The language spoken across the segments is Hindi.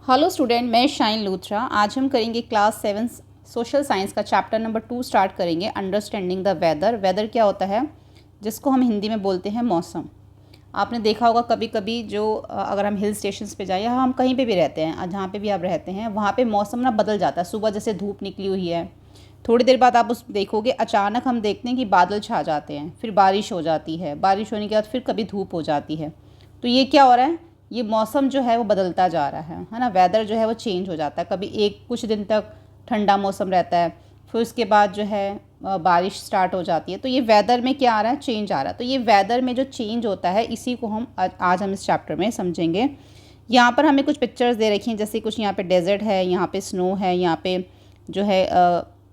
हेलो स्टूडेंट, मैं शाइन लूथरा। आज हम करेंगे क्लास 7 सोशल साइंस का चैप्टर नंबर 2 स्टार्ट करेंगे, अंडरस्टैंडिंग द वेदर। वेदर क्या होता है, जिसको हम हिंदी में बोलते हैं मौसम। आपने देखा होगा कभी कभी अगर हम हिल स्टेशंस पे जाएं या हम कहीं पे भी रहते हैं, जहाँ पे भी आप रहते हैं वहाँ पे मौसम ना बदल जाता है। सुबह जैसे धूप निकली हुई है, थोड़ी देर बाद आप उस देखोगे अचानक हम देखते हैं कि बादल छा जाते हैं, फिर बारिश हो जाती है, बारिश होने के बाद फिर कभी धूप हो जाती है। तो ये क्या हो रहा है, ये मौसम जो है वो बदलता जा रहा है ना। वेदर जो है वो चेंज हो जाता है। कभी कुछ दिन तक ठंडा मौसम रहता है, फिर उसके बाद जो है बारिश स्टार्ट हो जाती है। तो ये वेदर में क्या आ रहा है, चेंज आ रहा है। तो ये वेदर में जो चेंज होता है इसी को हम आज हम इस चैप्टर में समझेंगे। यहाँ पर हमें कुछ पिक्चर्स दे रखी हैं, जैसे कुछ यहाँ पे डेजर्ट है, यहाँ पे स्नो है, यहाँ पे जो है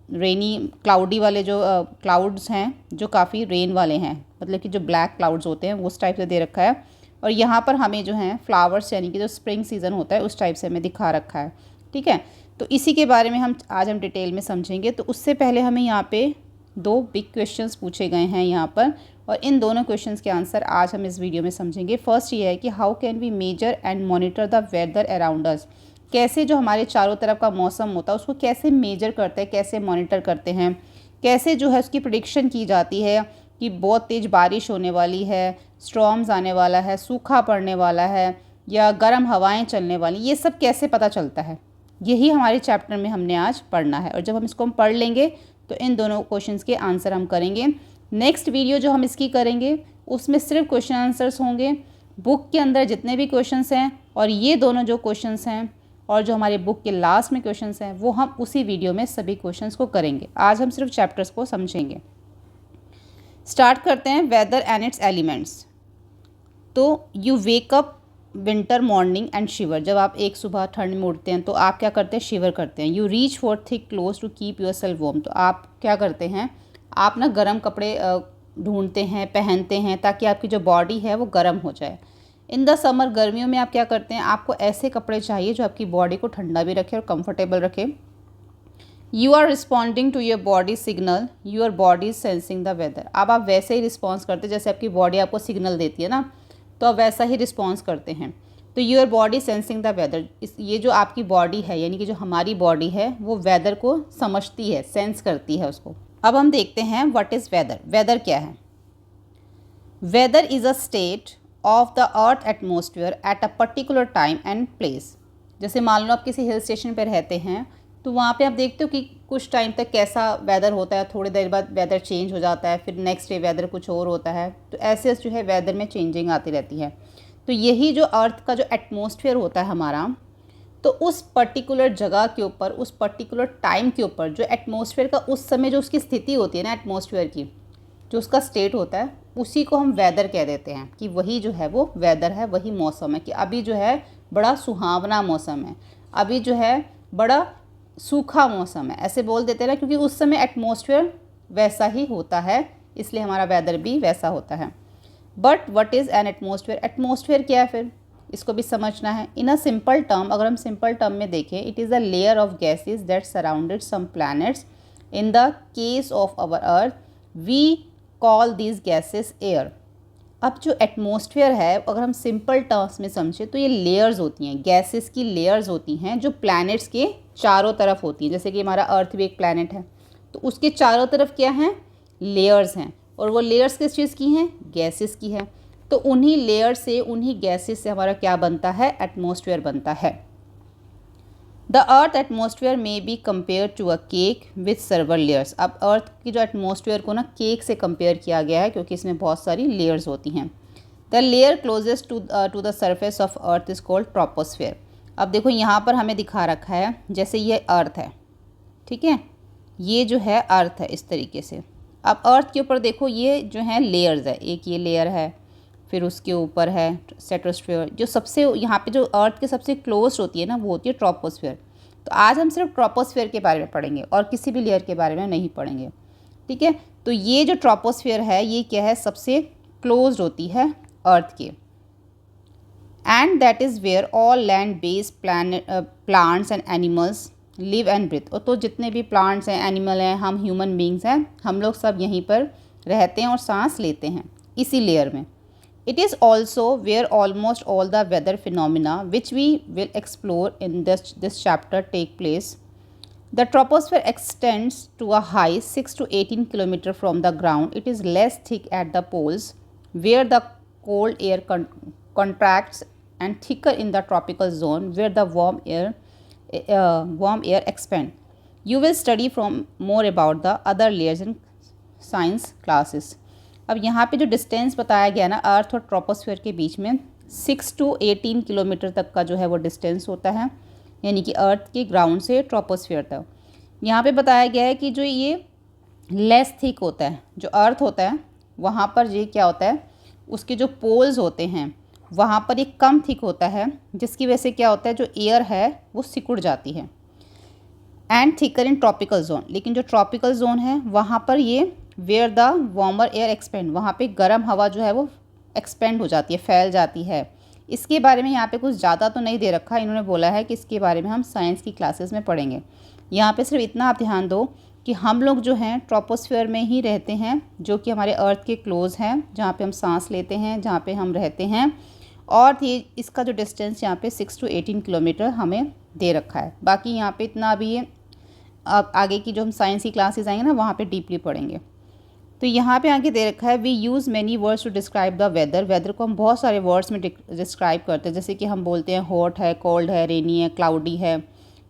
रेनी क्लाउडी वाले जो क्लाउड्स हैं जो काफ़ी रेन वाले हैं, मतलब कि जो ब्लैक क्लाउड्स होते हैं उस टाइप से दे रखा है। और यहाँ पर हमें जो है फ्लावर्स यानी कि जो स्प्रिंग सीज़न होता है उस टाइप से हमें दिखा रखा है। ठीक है, तो इसी के बारे में आज हम डिटेल में समझेंगे। तो उससे पहले हमें यहाँ पे 2 बिग क्वेश्चंस पूछे गए हैं यहाँ पर, और इन दोनों क्वेश्चंस के आंसर आज हम इस वीडियो में समझेंगे। फर्स्ट ये है कि how can we measure and monitor the weather around us. कैसे जो हमारे चारों तरफ का मौसम होता है उसको कैसे मेजर करते हैं, कैसे मॉनिटर करते हैं, कैसे जो है उसकी प्रेडिक्शन की जाती है कि बहुत तेज़ बारिश होने वाली है, स्टॉर्म्स आने वाला है, सूखा पड़ने वाला है या गर्म हवाएं चलने वाली, ये सब कैसे पता चलता है, यही हमारे चैप्टर में हमने आज पढ़ना है। और जब हम इसको पढ़ लेंगे तो इन दोनों क्वेश्चंस के आंसर हम करेंगे। नेक्स्ट वीडियो जो हम इसकी करेंगे उसमें सिर्फ क्वेश्चन आंसर्स होंगे, बुक के अंदर जितने भी क्वेश्चंस हैं और ये दोनों जो क्वेश्चंस हैं और जो हमारे बुक के लास्ट में क्वेश्चंस हैं वो हम उसी वीडियो में सभी क्वेश्चंस को करेंगे। आज हम सिर्फ चैप्टर्स को समझेंगे। स्टार्ट करते हैं, वेदर एंड इट्स एलिमेंट्स। तो you wake up winter morning and shiver. जब आप एक सुबह ठंड में उठते हैं तो आप क्या करते हैं, शिवर करते हैं। You reach for thick clothes to keep yourself warm. तो आप क्या करते हैं, आप ना गर्म कपड़े ढूंढते हैं, पहनते हैं ताकि आपकी जो बॉडी है वो गर्म हो जाए। इन द समर, गर्मियों में आप क्या करते हैं, आपको ऐसे कपड़े चाहिए जो आपकी बॉडी को ठंडा भी रखे और कंफर्टेबल रखे। You are responding to your body signal, your body is sensing the weather. अब आप वैसे ही रिस्पॉन्स करते जैसे आपकी बॉडी आपको सिग्नल देती है ना, तो आप वैसा ही रिस्पॉन्स करते हैं। तो your body sensing the weather, ये जो आपकी बॉडी है यानी कि जो हमारी बॉडी है वो वेदर को समझती है, सेंस करती है उसको। अब हम देखते हैं व्हाट इज़ वेदर। वेदर क्या है, weather is a state of the earth atmosphere at a particular time and place. जैसे मान लो आप किसी हिल स्टेशन पर रहते हैं तो वहाँ पे आप देखते हो कि कुछ टाइम तक कैसा वेदर होता है, थोड़ी देर बाद वेदर चेंज हो जाता है, फिर नेक्स्ट डे वेदर कुछ और होता है। तो ऐसे जो है वेदर में चेंजिंग आती रहती है। तो यही जो अर्थ का जो एटमॉस्फेयर होता है हमारा, तो उस पर्टिकुलर जगह के ऊपर, उस पर्टिकुलर टाइम के ऊपर जो एटमॉस्फेयर का उस समय जो उसकी स्थिति होती है ना, एटमॉस्फेयर की जो उसका स्टेट होता है, उसी को हम वेदर कह देते हैं। कि वही जो है वो वेदर है, वही मौसम है। कि अभी जो है बड़ा सुहावना मौसम है, अभी जो है बड़ा सूखा मौसम है, ऐसे बोल देते हैं ना, क्योंकि उस समय एटमॉस्फेयर वैसा ही होता है, इसलिए हमारा वेदर भी वैसा होता है। But what is an atmosphere, atmosphere क्या है, फिर इसको भी समझना है। इन अ सिंपल टर्म, अगर हम सिंपल टर्म में देखें, it is a layer of gases that surrounded some planets. In the case of our earth we call these gases air. अब जो एटमॉस्फेयर है अगर हम सिंपल टर्म्स में समझें तो ये लेयर्स होती हैं, गैसेस की लेयर्स होती हैं जो प्लैनेट्स के चारों तरफ होती हैं। जैसे कि हमारा अर्थ भी एक प्लैनेट है, तो उसके चारों तरफ क्या हैं, लेयर्स हैं। और वो लेयर्स किस चीज़ की हैं, गैसेस की है। तो उन्हीं लेयर से, उन्हीं गैसेस से हमारा क्या बनता है, एटमॉस्फेयर बनता है। The earth atmosphere may be compare to a cake with several layers. अब अर्थ की जो एटमॉस्फेयर को ना केक से कंपेयर किया गया है, क्योंकि इसमें बहुत सारी लेयर्स होती हैं। The layer closest to the surface of earth is called troposphere. अब देखो यहाँ पर हमें दिखा रखा है, जैसे ये अर्थ है, ठीक है, ये जो है अर्थ है इस तरीके से। अब अर्थ के ऊपर देखो ये जो है लेयर्स है, एक ये लेयर है, फिर उसके ऊपर है स्ट्रेटोस्फेयर। जो सबसे यहाँ पे जो अर्थ के सबसे क्लोज होती है ना वो होती है ट्रोपोस्फेयर। तो आज हम सिर्फ ट्रोपोस्फेयर के बारे में पढ़ेंगे और किसी भी लेयर के बारे में नहीं पढ़ेंगे, ठीक है। तो ये जो ट्रोपोस्फेयर है ये क्या है, सबसे क्लोज होती है अर्थ के। And that is where all land based plants and animals live and breathe. तो जितने भी प्लांट्स हैं, एनिमल हैं, हम ह्यूमन बींग्स हैं, हम लोग सब यहीं पर रहते हैं और सांस लेते हैं इसी लेयर में। It is also where almost all the weather phenomena which we will explore in this chapter take place. The troposphere extends to a height 6 to 18 km from the ground. It is less thick at the poles where the cold air contracts and thicker in the tropical zone where the warm air expand. You will study from more about the other layers in science classes. अब यहाँ पे जो डिस्टेंस बताया गया ना अर्थ और ट्रोपोस्फेयर के बीच में 6 to 18 किलोमीटर तक का जो है वो डिस्टेंस होता है, यानी कि अर्थ के ग्राउंड से ट्रोपोस्फेयर तक। यहाँ पे बताया गया है कि जो ये लेस थिक होता है, जो अर्थ होता है वहाँ पर ये क्या होता है, उसके जो पोल्स होते हैं वहाँ पर ये कम थिक होता है, जिसकी वजह से क्या होता है जो एयर है वो सिकुड़ जाती है। And thicker in tropical zone, लेकिन जो ट्रॉपिकल जोन है वहाँ पर ये where the warmer air expand, वहाँ पे गर्म हवा जो है वो एक्सपेंड हो जाती है, फैल जाती है। इसके बारे में यहाँ पे कुछ ज़्यादा तो नहीं दे रखा, इन्होंने बोला है कि इसके बारे में हम साइंस की क्लासेस में पढ़ेंगे। यहाँ पे सिर्फ इतना आप ध्यान दो कि हम लोग जो हैं ट्रोपोस्फेयर में ही रहते हैं, जो कि हमारे अर्थ के क्लोज हैं, जहाँ पे हम सांस लेते हैं, जहाँ पे हम रहते हैं। और ये इसका जो डिस्टेंस यहाँ पे 6 to 18 किलोमीटर हमें दे रखा है। बाकी यहाँ पे इतना अभी ये अब आगे की जो हम साइंस की क्लासेस आएंगे ना वहाँ पे डीपली पढ़ेंगे। तो यहाँ पे आगे दे रखा है we use many words to describe the weather. Weather को हम बहुत सारे वर्ड्स में डिस्क्राइब करते हैं, जैसे कि हम बोलते हैं हॉट है, कोल्ड है, रेनी है, क्लाउडी है,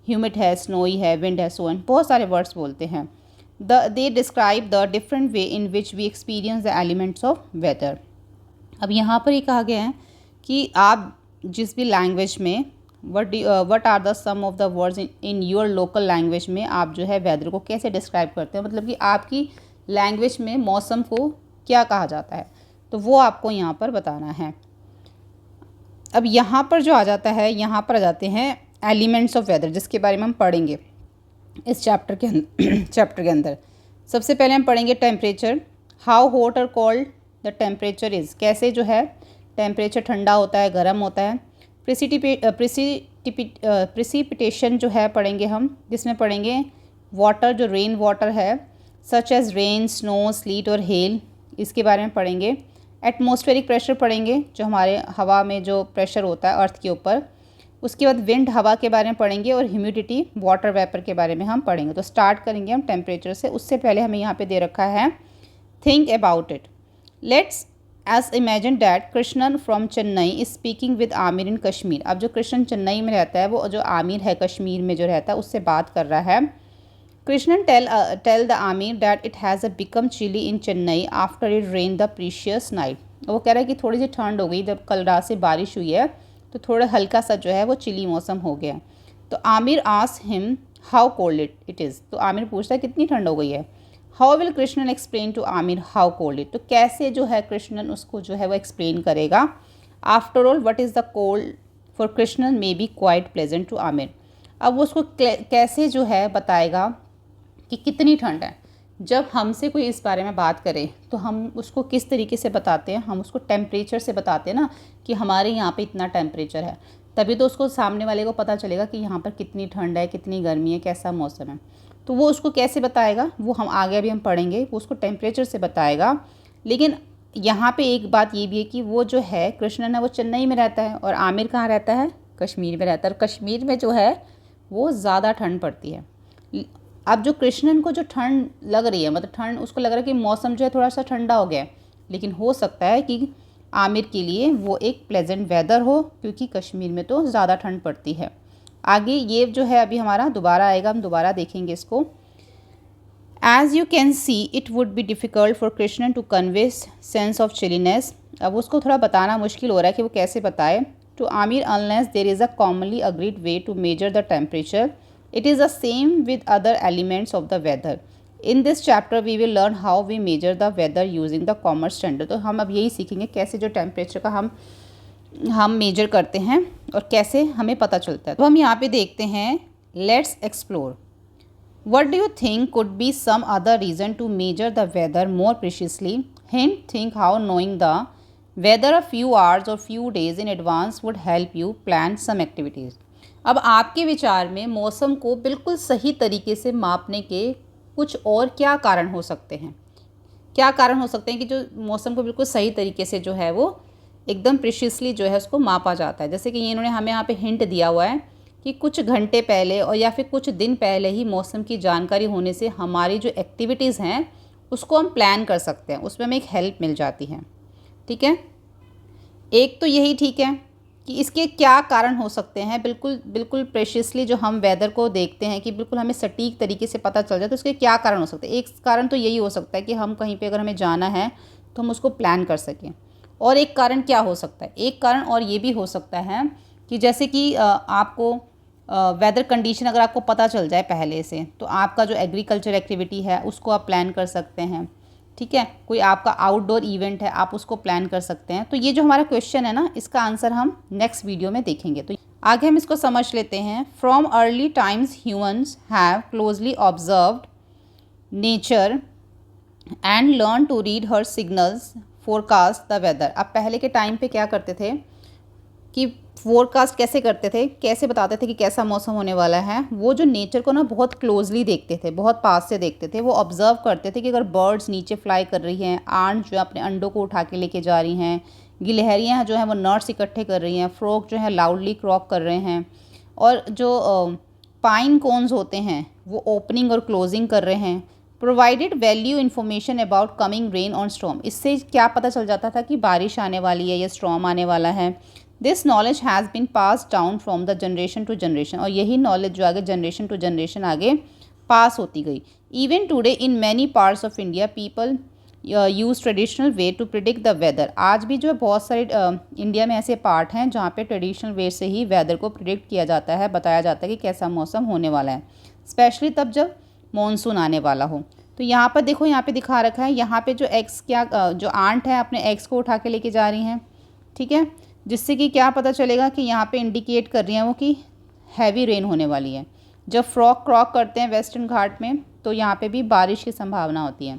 ह्यूमिड है, स्नोई है, विंड है, सो एंड बहुत सारे वर्ड्स बोलते हैं। They describe the different way in which we experience the elements of weather. अब यहाँ पर ये कहा गया है कि आप जिस भी लैंग्वेज में what are the some of the words in your local language में आप जो है वेदर को कैसे डिस्क्राइब करते हैं, मतलब कि आपकी लैंग्वेज में मौसम को क्या कहा जाता है, तो वो आपको यहाँ पर बताना है। अब यहाँ पर जो आ जाता है, यहाँ पर आ जाते हैं एलिमेंट्स ऑफ वेदर, जिसके बारे में हम पढ़ेंगे इस चैप्टर के अंदर। सबसे पहले हम पढ़ेंगे टेम्परेचर। हाउ हॉट और कोल्ड द टेम्परेचर इज़, कैसे जो है टेम्परेचर ठंडा होता है, गर्म होता है। प्रिसिपिटेशन जो है पढ़ेंगे हम, जिसमें पढ़ेंगे वाटर, जो रेन वाटर है, such as rain, snow, slit और हेल, इसके बारे में पढ़ेंगे। एटमॉस्फेरिक प्रेशर पढ़ेंगे, जो हमारे हवा में जो प्रेशर होता है अर्थ के ऊपर। उसके बाद विंड, हवा के बारे में पढ़ेंगे, और ह्यूमिडिटी, वाटर वेपर के बारे में हम पढ़ेंगे। तो स्टार्ट करेंगे हम टेम्परेचर से। उससे पहले हमें यहाँ पे दे रखा है think about it. Let's us imagine that Krishnan from Chennai is speaking with Aamir in Kashmir. अब जो कृष्णन चेन्नई में रहता है, वो जो आमिर है कश्मीर में जो रहता है, उससे बात कर रहा है। Krishnan tell the Aamir that it has become chilly in Chennai after it rain the previous night. वो कह रहा है कि थोड़ी सी ठंड हो गई, जब कल रात से बारिश हुई है तो थोड़ा हल्का सा जो है वो चिली मौसम हो गया। तो Aamir ask him how cold it is. तो आमिर पूछता है कितनी ठंड हो गई है। How will Krishnan explain to Aamir how cold it. तो कैसे जो है कृष्णन उसको जो है वो एक्सप्लेन करेगा। After all what is the cold for Krishnan may be quite pleasant to Aamir. अब वो उसको कैसे जो है बताएगा कि कितनी ठंड है। जब हमसे कोई इस बारे में बात करे तो हम उसको किस तरीके से बताते हैं, हम उसको टेम्परेचर से बताते हैं ना, कि हमारे यहाँ पे इतना टेम्परेचर है, तभी तो उसको सामने वाले को पता चलेगा कि यहाँ पर कितनी ठंड है, कितनी गर्मी है, कैसा मौसम है। तो वो उसको कैसे बताएगा, वो हम आगे अभी हम पढ़ेंगे। वो उसको टेम्परेचर से बताएगा। लेकिन यहाँ पे एक बात ये भी है कि वो जो है कृष्णन है वो चेन्नई में रहता है, और आमिर कहाँ रहता है, कश्मीर में रहता है। और कश्मीर में जो है वो ज़्यादा ठंड पड़ती है। अब जो कृष्णन को जो ठंड लग रही है, मतलब ठंड उसको लग रहा है कि मौसम जो है थोड़ा सा ठंडा हो गया है, लेकिन हो सकता है कि आमिर के लिए वो एक प्लेजेंट वेदर हो, क्योंकि कश्मीर में तो ज़्यादा ठंड पड़ती है। आगे ये जो है अभी हमारा दोबारा आएगा, हम दोबारा देखेंगे इसको। As you can see it would be difficult for Krishnan to convey sense of chilliness. अब उसको थोड़ा बताना मुश्किल हो रहा है कि वो कैसे बताए। To Aamir unless there is a commonly agreed way to measure the temperature, it is the same with other elements of the weather. In this chapter we will learn how we measure the weather using the common standard. तो हम अब यही सीखेंगे कैसे जो टेम्परेचर का हम मेजर करते हैं और कैसे हमें पता चलता है। तो हम यहाँ पे देखते हैं, let's explore. What do you think could be some other reason to measure the weather more precisely? Hint, think how knowing the weather a few hours or few days in advance would help you plan some activities. अब आपके विचार में मौसम को बिल्कुल सही तरीके से मापने के कुछ और क्या कारण हो सकते हैं, क्या कारण हो सकते हैं कि जो मौसम को बिल्कुल सही तरीके से जो है वो एकदम प्रिशियसली जो है उसको मापा जाता है। जैसे कि इन्होंने हमें यहाँ पे हिंट दिया हुआ है कि कुछ घंटे पहले और या फिर कुछ दिन पहले ही मौसम की जानकारी होने से हमारी जो एक्टिविटीज़ हैं उसको हम प्लान कर सकते हैं, उसमें हमें एक हेल्प मिल जाती है। ठीक है, एक तो यही ठीक है कि इसके क्या कारण हो सकते हैं, बिल्कुल बिल्कुल प्रेशियसली जो हम वेदर को देखते हैं कि बिल्कुल हमें सटीक तरीके से पता चल जाए, तो इसके क्या कारण हो सकते हैं। एक कारण तो यही हो सकता है कि हम कहीं पे अगर हमें जाना है तो हम उसको प्लान कर सकें। और एक कारण क्या हो सकता है, एक कारण और ये भी हो सकता है कि जैसे कि आपको वेदर कंडीशन अगर आपको पता चल जाए पहले से, तो आपका जो एग्रीकल्चर एक्टिविटी है उसको आप प्लान कर सकते हैं। ठीक है, कोई आपका आउटडोर इवेंट है आप उसको प्लान कर सकते हैं। तो ये जो हमारा क्वेश्चन है ना, इसका आंसर हम नेक्स्ट वीडियो में देखेंगे। तो आगे हम इसको समझ लेते हैं। From early times humans have closely observed nature and learn to read her signals forecast the weather. अब पहले के टाइम पे क्या करते थे कि फोरकास्ट कैसे करते थे, कैसे बताते थे कि कैसा मौसम होने वाला है। वो जो नेचर को ना बहुत क्लोजली देखते थे, बहुत पास से देखते थे। वो ऑब्जर्व करते थे कि अगर बर्ड्स नीचे फ्लाई कर रही हैं, आंट जो अपने अंडों को उठा के लेके जा रही हैं, गिलहरियाँ जो हैं वो नट्स इकट्ठे कर रही हैं, फ्रॉग जो है लाउडली क्रॉक कर रहे हैं, और जो पाइन कोन्स होते हैं वो ओपनिंग और क्लोजिंग कर रहे हैं। Provided value information about coming rain और स्टॉर्म। इससे क्या पता चल जाता था कि बारिश आने वाली है या स्टॉर्म आने वाला है। This knowledge has been pass down from the generation to generation. और यही नॉलेज जो आगे जनरेशन टू जनरेशन आगे पास होती गई। Even today in many parts of India people use traditional way to predict the weather. आज भी जो है बहुत सारे इंडिया में ऐसे पार्ट हैं जहाँ पे ट्रेडिशनल वे से ही वेदर को प्रिडिक्ट किया जाता है, बताया जाता है कि कैसा मौसम होने वाला है, स्पेशली तब जब मॉनसून आने वाला हो। तो यहाँ पर देखो, यहाँ पे दिखा रखा है, यहाँ पे जो एग्स क्या जो आंट है अपने एग्स को उठा के लेके जा रही हैं। ठीक है, जिससे कि क्या पता चलेगा कि यहाँ पे इंडिकेट कर रही हैं वो कि हैवी रेन होने वाली है। जब फ्रॉग क्रॉक करते हैं वेस्टर्न घाट में तो यहाँ पे भी बारिश की संभावना होती है।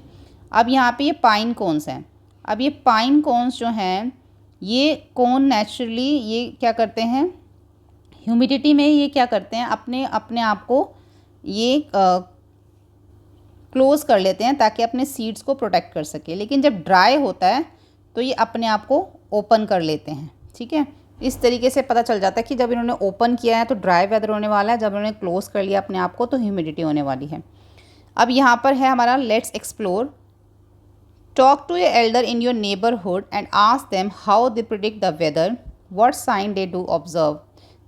अब यहाँ पे ये पाइन कोन्स हैं। अब ये पाइन कोन्स जो हैं, ये कोन नेचुरली ये क्या करते हैं, ह्यूमिडिटी में ये क्या करते हैं, अपने अपने आप को ये क्लोज़ कर लेते हैं ताकि अपने सीड्स को प्रोटेक्ट कर सके। लेकिन जब ड्राई होता है तो ये अपने आप को ओपन कर लेते हैं। ठीक है, इस तरीके से पता चल जाता है कि जब इन्होंने ओपन किया है तो ड्राई वेदर होने वाला है, जब इन्होंने क्लोज़ कर लिया अपने आप को तो ह्यूमिडिटी होने वाली है। अब यहाँ पर है हमारा let's explore. Talk to a elder in your neighbourhood and ask them how they predict the weather, what sign they do observe.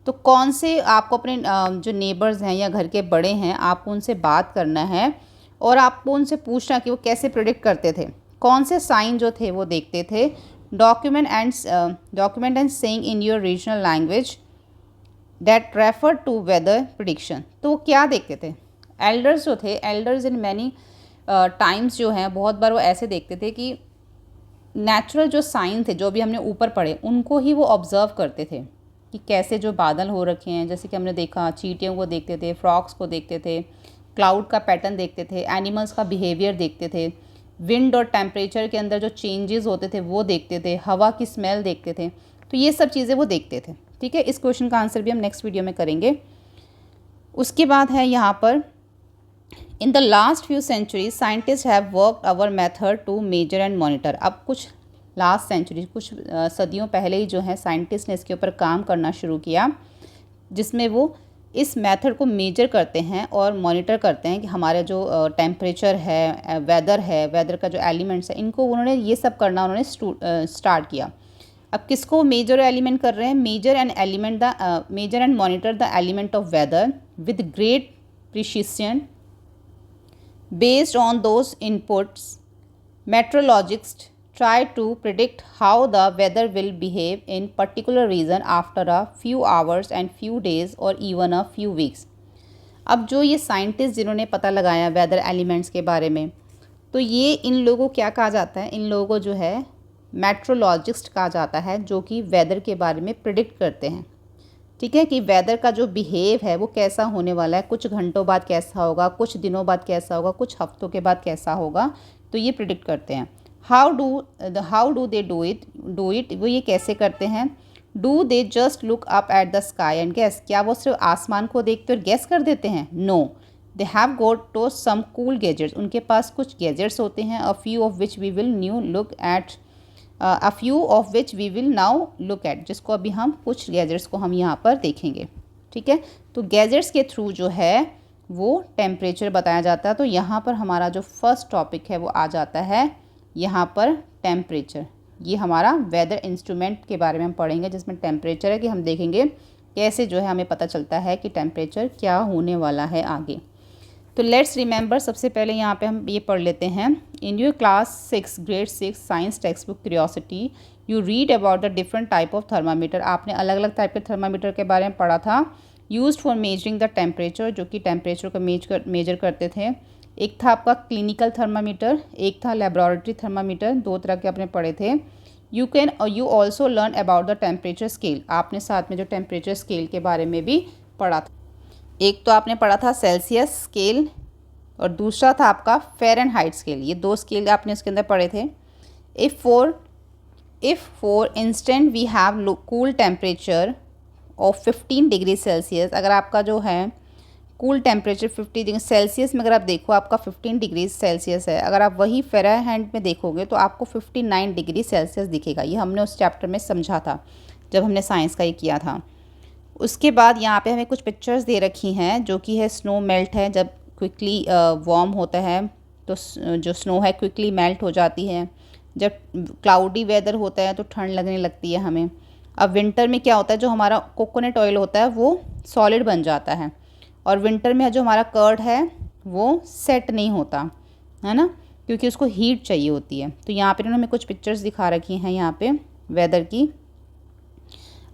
तो कौन से आपको अपने जो नेबर्स हैं या घर के बड़े हैं आपको उनसे बात करना है और आपको उनसे पूछना कि वो कैसे प्रिडिक्ट करते थे, कौन से साइन जो थे वो देखते थे। Document and saying in your regional language that refer to weather prediction. तो वो क्या देखते थे, एल्डर्स जो थे, एल्डर्स इन मैनी टाइम्स जो हैं बहुत बार वो ऐसे देखते थे कि नेचुरल जो साइन थे जो भी हमने ऊपर पढ़े उनको ही वो ऑब्ज़र्व करते थे कि कैसे जो बादल हो रखे हैं, जैसे कि हमने देखा चींटियों को देखते थे, फ्रॉक्स को देखते थे, क्लाउड का पैटर्न देखते थे, एनिमल्स का बिहेवियर देखते थे, विंड और टेम्परेचर के अंदर जो चेंजेस होते थे वो देखते थे, हवा की स्मेल देखते थे। तो ये सब चीज़ें वो देखते थे। ठीक है, इस क्वेश्चन का आंसर भी हम नेक्स्ट वीडियो में करेंगे। उसके बाद है यहाँ पर in the last few centuries scientist have worked our method to measure and monitor. अब कुछ लास्ट सेंचुरी, कुछ सदियों पहले ही जो है साइंटिस्ट ने इसके ऊपर काम करना शुरू किया, जिसमें वो इस मेथड को मेजर करते हैं और मॉनिटर करते हैं कि हमारे जो टेम्परेचर है, वेदर का जो एलिमेंट्स है, इनको उन्होंने ये सब करना उन्होंने स्टार्ट किया। अब किसको मेजर एलिमेंट कर रहे हैं, measure and monitor the element of weather with great precision based on those inputs. Meteorologist try to predict how the weather will behave in particular region after a few hours and few days or even a few weeks। अब जो ये साइंटिस्ट जिन्होंने पता लगाया वेदर एलिमेंट्स के बारे में, तो ये इन लोगों को क्या कहा जाता है, इन लोगों को जो है मेट्रोलॉजिस्ट कहा जाता है, जो कि वेदर के बारे में प्रिडिक्ट करते हैं। ठीक है, कि वेदर का जो बिहेव है वो कैसा होने वाला है, कुछ घंटों बाद कैसा होगा, कुछ दिनों बाद कैसा होगा, कुछ हफ्तों के बाद कैसा होगा, तो ये प्रिडिक्ट करते हैं। How do they do it, वो ये कैसे करते हैं। Do they just look up at the sky and guess, क्या वो सिर्फ आसमान को देखते और गेस कर देते हैं। No, they have got to some cool gadgets, उनके पास कुछ गैजेट्स होते हैं, a few of which we will new look at a few of which we will now look at, जिसको अभी हम कुछ गैजेट्स को हम यहाँ पर देखेंगे। ठीक है, तो गैजेट्स के थ्रू जो है वो टेम्परेचर बताया जाता है। तो यहाँ पर हमारा जो फर्स्ट टॉपिक है वो आ जाता है यहाँ पर टेम्परेचर। ये हमारा वेदर इंस्ट्रूमेंट के बारे में हम पढ़ेंगे, जिसमें टेम्परेचर है कि हम देखेंगे कैसे जो है हमें पता चलता है कि टेम्परेचर क्या होने वाला है आगे। तो लेट्स रिमेंबर, सबसे पहले यहाँ पे हम ये पढ़ लेते हैं। In your class 6 grade 6 science text book curiosity you read about the different type of thermometer. आपने अलग अलग टाइप के थर्मामीटर के बारे में पढ़ा था। Used for measuring the temperature, जो कि टेम्परेचर को मेजर करते थे। एक था आपका क्लिनिकल थर्मामीटर, एक था लेबोरेटरी थर्मामीटर, दो तरह के आपने पढ़े थे। You also learn about the temperature scale, आपने साथ में जो टेम्परेचर स्केल के बारे में भी पढ़ा था। एक तो आपने पढ़ा था सेल्सियस स्केल और दूसरा था आपका फ़ारेनहाइट स्केल। ये दो स्केल आपने उसके अंदर पढ़े थे। If for instance we have cool temperature of 15 degree Celsius, अगर आपका जो है कूल टेम्परेचर 50 डिग्री सेल्सियस में अगर आप देखो आपका 15 डिग्री सेल्सियस है, अगर आप वही फ़ारेनहाइट में देखोगे तो आपको 59 डिग्री सेल्सियस दिखेगा। ये हमने उस चैप्टर में समझा था जब हमने साइंस का ये किया था। उसके बाद यहाँ पे हमें कुछ पिक्चर्स दे रखी हैं, जो कि है स्नो मेल्ट है, जब क्विकली वार्म होता है तो जो स्नो है क्विकली मेल्ट हो जाती है। जब क्लाउडी वेदर होता है तो ठंड लगने लगती है हमें। अब विंटर में क्या होता है, जो हमारा कोकोनट ऑयल होता है वो सॉलिड बन जाता है, और विंटर में जो हमारा कर्ड है वो सेट नहीं होता है ना, क्योंकि उसको हीट चाहिए होती है। तो यहाँ पे इन्होंने हमें कुछ पिक्चर्स दिखा रखी हैं यहाँ पे वेदर की।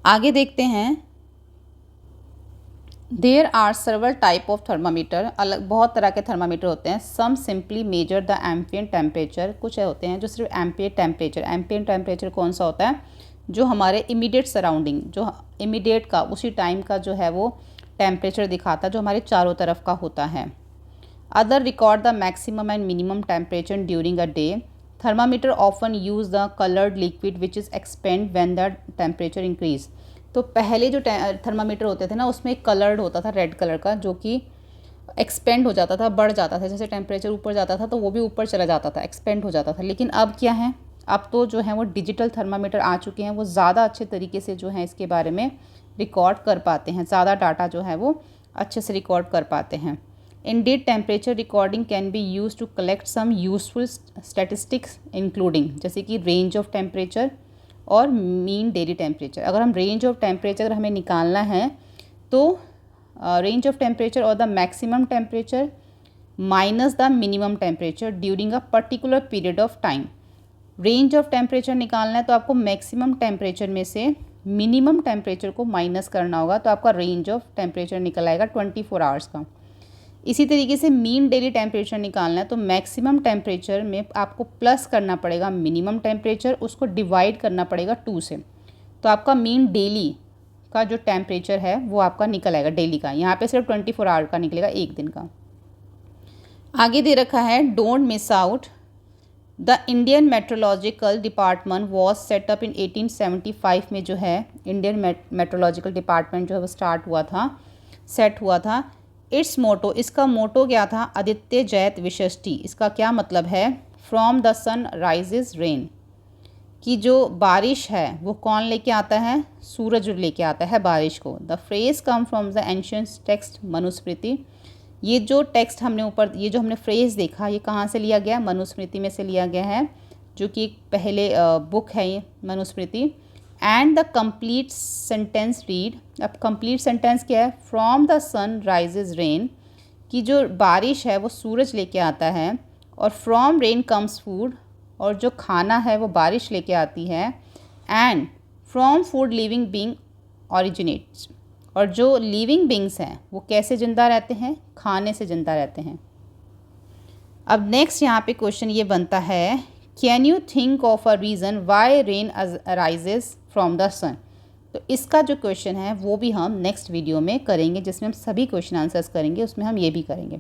आगे देखते हैं। There are several type of thermometer, अलग बहुत तरह के थर्मामीटर होते हैं। Some simply measure the ambient temperature, कुछ होते हैं जो सिर्फ एम्बिएंट टेम्परेचर। एम्बिएंट टेम्परेचर कौन सा होता है, जो हमारे इमीडिएट सराउंडिंग, जो इमीडिएट का उसी टाइम का जो है वो टेम्परेचर दिखाता है, जो हमारे चारों तरफ का होता है। Other record the maximum and minimum temperature during a day. Thermometer often use the coloured liquid which is expand when the temperature increase. तो पहले जो थर्मामीटर होते थे ना, उसमें एक कलर्ड होता था रेड कलर का, जो कि एक्सपेंड हो जाता था, बढ़ जाता था। जैसे टेम्परेचर ऊपर जाता था तो वो भी ऊपर चला जाता था, एक्सपेंड हो जाता था। लेकिन अब क्या है, अब तो जो है वो डिजिटल थर्मामीटर आ चुके हैं, वो ज़्यादा अच्छे तरीके से जो है इसके बारे में रिकॉर्ड कर पाते हैं, ज़्यादा डाटा जो है वो अच्छे से रिकॉर्ड कर पाते हैं। Indeed, temperature recording can be used to collect some useful statistics including, जैसे कि रेंज ऑफ टेम्परेचर और मीन डेली टेम्परेचर। अगर हम रेंज ऑफ टेम्परेचर अगर हमें निकालना है तो रेंज ऑफ टेम्परेचर और the maximum temperature minus the minimum temperature during a particular period of time. Range of temperature निकालना है तो आपको मैक्सिमम टेम्परेचर में से मिनिमम टेम्परेचर को माइनस करना होगा, तो आपका रेंज ऑफ टेम्परेचर निकल आएगा 24 आवर्स का। इसी तरीके से मीन डेली टेम्परेचर निकालना है तो मैक्सिमम टेम्परेचर में आपको प्लस करना पड़ेगा मिनिमम टेम्परेचर, उसको डिवाइड करना पड़ेगा 2 से, तो आपका मीन डेली का जो टेम्परेचर है वो आपका निकल आएगा डेली का। यहाँ पे सिर्फ 24 आवर का निकलेगा, एक दिन का। आगे दे रखा है don't miss out. The Indian meteorological department was set up in 1875 में जो है इंडियन मेट्रोलॉजिकल डिपार्टमेंट जो है वो स्टार्ट हुआ था, सेट हुआ था। इट्स मोटो, इसका मोटो क्या था, आदित्य जयत विषष्टि। इसका क्या मतलब है, from the sun rises rain, कि जो बारिश है वो कौन लेके आता है, सूरज लेके आता है बारिश को। The phrase come from the ancient text Manusmriti. ये जो टेक्स्ट हमने ऊपर, ये जो हमने फ्रेज देखा, ये कहाँ से लिया गया, मनुस्मृति में से लिया गया है, जो कि एक पहले बुक है ये Manusmriti. And the complete sentence read, अब कंप्लीट सेंटेंस क्या है, from the sun rises rain, कि जो बारिश है वो सूरज लेके आता है, और फ्रॉम रेन कम्स फूड, और जो खाना है वो बारिश लेके आती है। And from food living being originates, और जो लिविंग बींग्स हैं वो कैसे ज़िंदा रहते हैं, खाने से ज़िंदा रहते हैं। अब नेक्स्ट यहाँ पे क्वेश्चन ये बनता है, can you think of a reason why rain arises from the sun. तो इसका जो क्वेश्चन है वो भी हम नेक्स्ट वीडियो में करेंगे, जिसमें हम सभी क्वेश्चन आंसर्स करेंगे, उसमें हम ये भी करेंगे।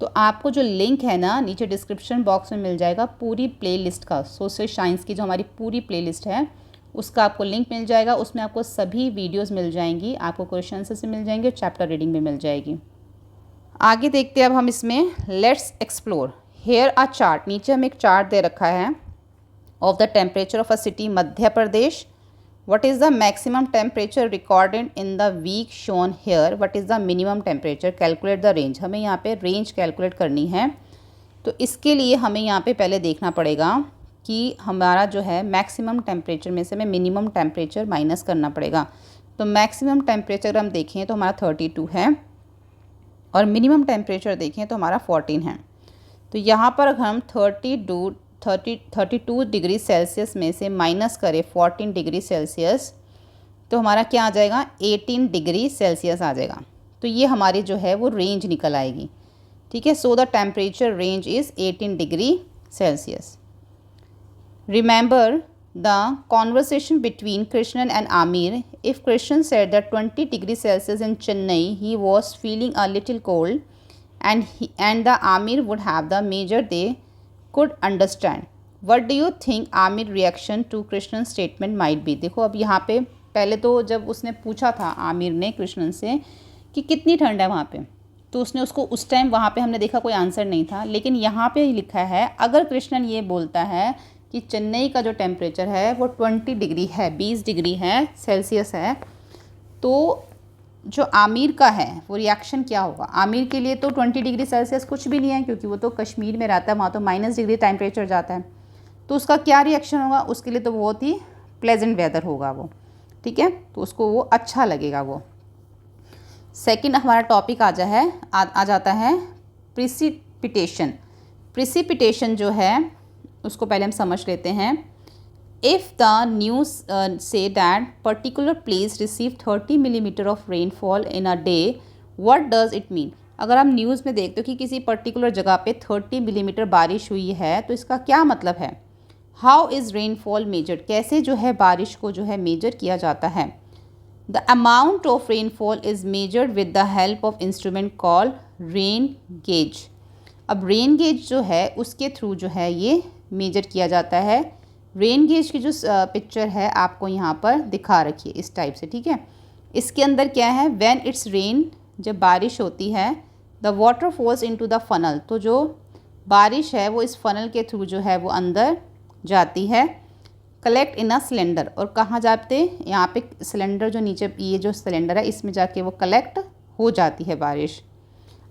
तो आपको जो लिंक है ना नीचे डिस्क्रिप्शन बॉक्स में मिल जाएगा, पूरी प्लेलिस्ट का, सोशल साइंस की जो हमारी पूरी प्लेलिस्ट है उसका आपको लिंक मिल जाएगा। उसमें आपको सभी वीडियोस मिल जाएंगी, आपको क्वेश्चन आंसर्स मिल जाएंगे, चैप्टर रीडिंग भी मिल जाएगी। आगे देखते हैं अब हम इसमें, let's explore. Here a chart, नीचे हमें एक चार्ट दे रखा है। Of the temperature of a city Madhya Pradesh. What is the maximum temperature recorded in the week shown here? What is the minimum temperature? Calculate the range. हमें यहाँ पे range calculate करनी है. तो इसके लिए हमें यहाँ पे पहले देखना पड़ेगा कि हमारा जो है मैक्सिमम टेम्परेचर में से हमें मिनिमम टेम्परेचर माइनस करना पड़ेगा. तो मैक्सिमम टेम्परेचर हम देखें तो हमारा 32 है और मिनिमम टेम्परेचर देखें तो हमारा 14 है. तो यहाँ पर हम 32 डिग्री सेल्सियस में से माइनस करें 14 डिग्री सेल्सियस तो हमारा क्या आ जाएगा 18 डिग्री सेल्सियस आ जाएगा. तो ये हमारी जो है वो रेंज निकल आएगी. ठीक है. So the temperature range is 18 degree Celsius. Remember the conversation between Krishnan and Aamir. If Krishnan said that 20 degree Celsius in Chennai he was feeling a little cold and the Amir would have the measure they could understand. What do you think Amir reaction to Krishnan's statement might be? देखो अब यहाँ पे पहले तो जब उसने पूछा था आमिर ने कृष्णन से कि कितनी ठंड है वहाँ पे, तो उसने उसको उस टाइम वहाँ पे हमने देखा कोई आंसर नहीं था. लेकिन यहाँ पे लिखा है अगर कृष्णन ये बोलता है कि चेन्नई का जो टेम्परेचर है वो 20 डिग्री है, 20 डिग्री है सेल्सियस है, तो जो आमिर का है वो रिएक्शन क्या होगा. आमिर के लिए तो 20 डिग्री सेल्सियस कुछ भी नहीं है क्योंकि वो तो कश्मीर में रहता है, वहाँ तो माइनस डिग्री टेम्परेचर जाता है. तो उसका क्या रिएक्शन होगा, उसके लिए तो बहुत ही प्लेजेंट वेदर होगा वो. ठीक है. तो उसको वो अच्छा लगेगा वो. सेकंड हमारा टॉपिक आ जाता है प्रिसिपिटेशन. प्रिसिपिटेशन जो है उसको पहले हम समझ लेते हैं. If the news say that particular place received 30 millimeter of rainfall in a day, what does it mean? अगर आप न्यूज़ में देखते हो कि किसी पर्टिकुलर जगह पे 30 मिलीमीटर बारिश हुई है तो इसका क्या मतलब है. How is rainfall measured. कैसे जो है बारिश को जो है मेजर किया जाता है. The amount of rainfall is measured with the help of instrument call rain gauge. अब रेन गेज जो है उसके थ्रू जो है ये मेजर किया जाता है. रेन गेज की जो पिक्चर है आपको यहाँ पर दिखा रखिए इस टाइप से. ठीक है. इसके अंदर क्या है, व्हेन इट्स रेन, जब बारिश होती है, the water falls into the funnel. तो जो बारिश है वो इस फनल के थ्रू जो है वो अंदर जाती है. Collect in a cylinder. और कहाँ जाते, यहाँ पे सिलेंडर जो नीचे ये जो सिलेंडर है इसमें जाके वो कलेक्ट हो जाती है बारिश.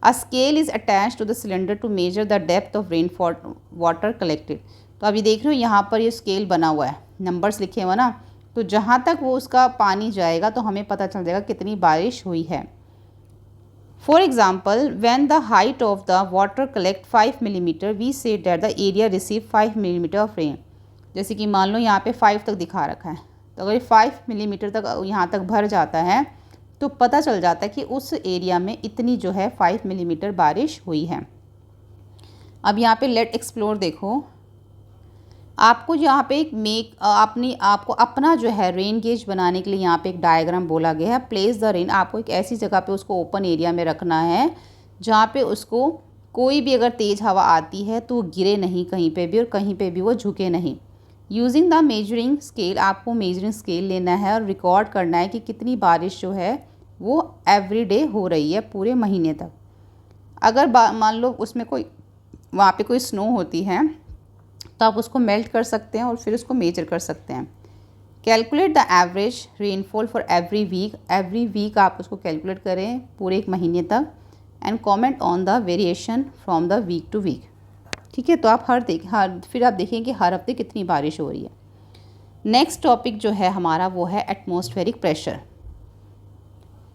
A scale is attach to the cylinder to measure the depth of rainfall water collected. तो अभी देख रहे हो यहाँ पर ये स्केल बना हुआ है, नंबर्स लिखे हुए ना, तो जहाँ तक वो उसका पानी जाएगा तो हमें पता चल जाएगा कितनी बारिश हुई है. For example when the height of the water collect 5 millimetre we say that the area receive 5 millimetre of rain. जैसे कि मान लो यहाँ पे 5 तक दिखा रखा है, तो अगर 5 मिलीमीटर तक यहाँ तक भर जाता है तो पता चल जाता है कि उस एरिया में इतनी जो है 5 मिलीमीटर बारिश हुई है. अब यहाँ पे लेट एक्सप्लोर देखो, आपको यहाँ पे एक आपको अपना जो है रेन गेज बनाने के लिए यहाँ पे एक डायग्राम बोला गया है. Place the rain. आपको एक ऐसी जगह पे उसको ओपन एरिया में रखना है जहाँ पे उसको कोई भी अगर तेज़ हवा आती है तो वो गिरे नहीं कहीं पे भी और कहीं पे भी वो झुके नहीं. Using the measuring scale. आपको मेजरिंग स्केल लेना है और रिकॉर्ड करना है कि कितनी बारिश जो है वो एवरी डे हो रही है पूरे महीने तक. अगर मान लो उसमें कोई वहाँ पे कोई स्नो होती है तो आप उसको मेल्ट कर सकते हैं और फिर उसको मेजर कर सकते हैं. Calculate the average rainfall for every week. Every week आप उसको कैलकुलेट करें पूरे एक महीने तक. And comment on the variation from the week to week. ठीक है. तो आप फिर आप देखें कि हर हफ्ते कितनी बारिश हो रही है. नेक्स्ट टॉपिक जो है हमारा वो है atmospheric pressure.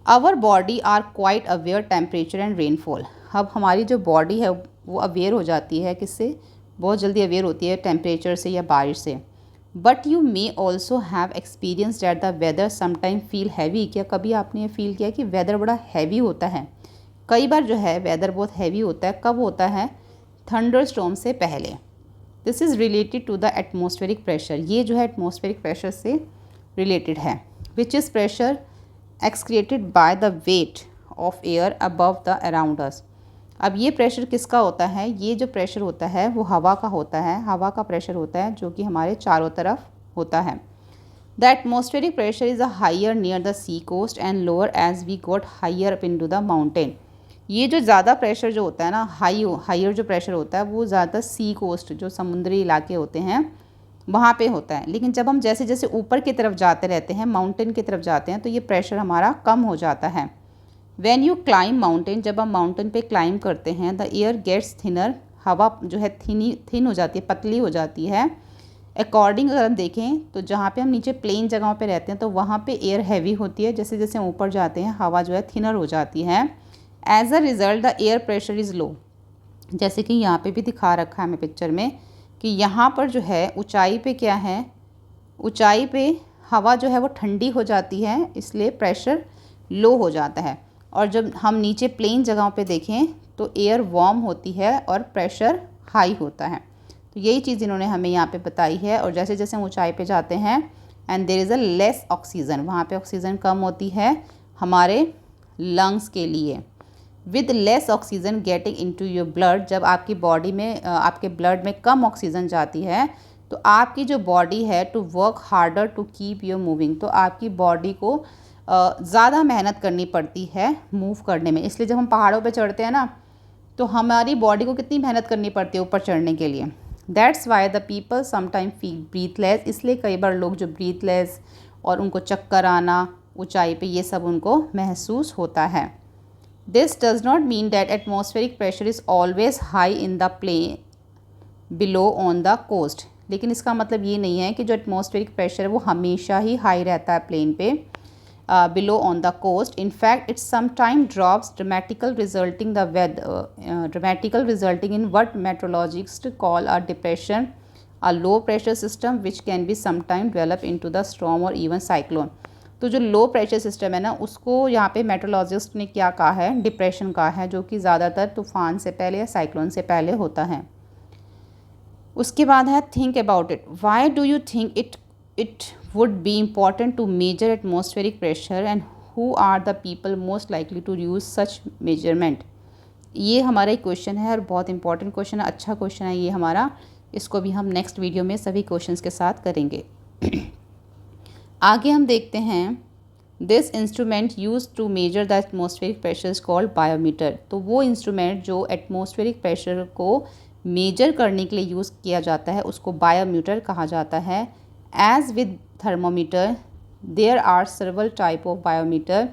Our body are quite aware temperature and rainfall. अब हमारी जो बॉडी है वो अवेयर हो जाती है, किससे, बहुत जल्दी अवेयर होती है टेम्परेचर से या बारिश से. But you may also have experience that the weather sometime feel heavy. क्या कभी आपने ये फील किया कि वेदर बड़ा हैवी होता है. कई बार जो है वेदर बहुत हैवी होता है. कब होता है, थंडर स्टॉर्म से पहले. This is related to the atmospheric pressure. ये जो है एटमॉस्फेरिक प्रेशर से रिलेटेड है. Which is pressure exerted by the weight of air above the around us. अब ये प्रेशर किसका होता है, ये जो प्रेशर होता है वो हवा का होता है. हवा का प्रेशर होता है जो कि हमारे चारों तरफ होता है. The atmospheric pressure is a higher near the sea coast and lower as we got higher up into the mountain. ये जो ज़्यादा प्रेशर जो होता है ना, हायर जो प्रेशर होता है वो ज़्यादा सी कोस्ट जो समुद्री इलाके होते हैं वहाँ पे होता है। लेकिन जब हम जैसे जैसे ऊपर की तरफ जाते रहते हैं, माउंटेन की तरफ जाते हैं, तो ये प्रेशर हमारा कम हो जाता है। व्हेन यू क्लाइम माउंटेन, जब हम माउंटेन पे क्लाइम करते हैं, द एयर गेट्स थिनर, हवा जो है थिन हो जाती है, पतली हो जाती है। अकॉर्डिंग अगर हम देखें तो जहाँ पे हम नीचे प्लेन जगहों पे रहते हैं तो वहाँ पे एयर हैवी होती है, जैसे जैसे हम ऊपर जाते हैं हवा जो है थिनर हो जाती है। As a result the air pressure is low, जैसे कि यहाँ पे भी दिखा रखा है हमें पिक्चर में कि यहाँ पर जो है ऊंचाई पे क्या है, ऊंचाई पे हवा जो है वो ठंडी हो जाती है, इसलिए प्रेशर लो हो जाता है। और जब हम नीचे प्लेन जगहों पे देखें तो एयर वार्म होती है और प्रेशर हाई होता है। तो यही चीज़ इन्होंने हमें यहाँ पे बताई है। और जैसे जैसे हम ऊंचाई पे जाते हैं and there is a less oxygen, वहाँ पे ऑक्सीजन कम होती है हमारे लंग्स के लिए। With less oxygen getting into your blood, जब आपकी बॉडी में आपके ब्लड में कम ऑक्सीजन जाती है तो आपकी जो बॉडी है to work harder to keep your moving, तो आपकी बॉडी को ज़्यादा मेहनत करनी पड़ती है मूव करने में। इसलिए जब हम पहाड़ों पे चढ़ते हैं ना तो हमारी बॉडी को कितनी मेहनत करनी पड़ती है ऊपर चढ़ने के लिए। That's why the people sometime feel breathless, इसलिए कई बार लोग जो ब्रीथलेस और उनको चक्कर आना ऊंचाई पे, ये सब उनको महसूस होता है। This does not mean that atmospheric pressure is always high in the plain below on the coast, लेकिन इसका मतलब ये नहीं है कि जो एटमॉस्फेरिक प्रेशर है वो हमेशा ही हाई रहता है प्लेन पे below on the coast. In fact, it sometimes drops dramatical resulting in what meteorologists call a depression, a low pressure system which can be sometimes develop into the storm or even cyclone. तो जो लो प्रेशर सिस्टम है ना उसको यहाँ पे मेट्रोलॉजिस्ट ने क्या कहा है, डिप्रेशन कहा है, जो कि ज़्यादातर तूफ़ान से पहले या साइक्लोन से पहले होता है। उसके बाद है think about it, why do you think it would be important to measure atmospheric pressure and who are the people most likely to use such measurement। ये हमारा एक क्वेश्चन है और बहुत इंपॉर्टेंट क्वेश्चन है, अच्छा क्वेश्चन है ये हमारा। इसको भी हम नेक्स्ट वीडियो में सभी क्वेश्चंस के साथ करेंगे। आगे हम देखते हैं this instrument use to measure the atmospheric pressure is called barometer. तो वो इंस्ट्रूमेंट जो एटमॉस्फेरिक प्रेशर को मेजर करने के लिए यूज़ किया जाता है उसको बायोमीटर कहा जाता है। As with thermometer, there are several type of biometer,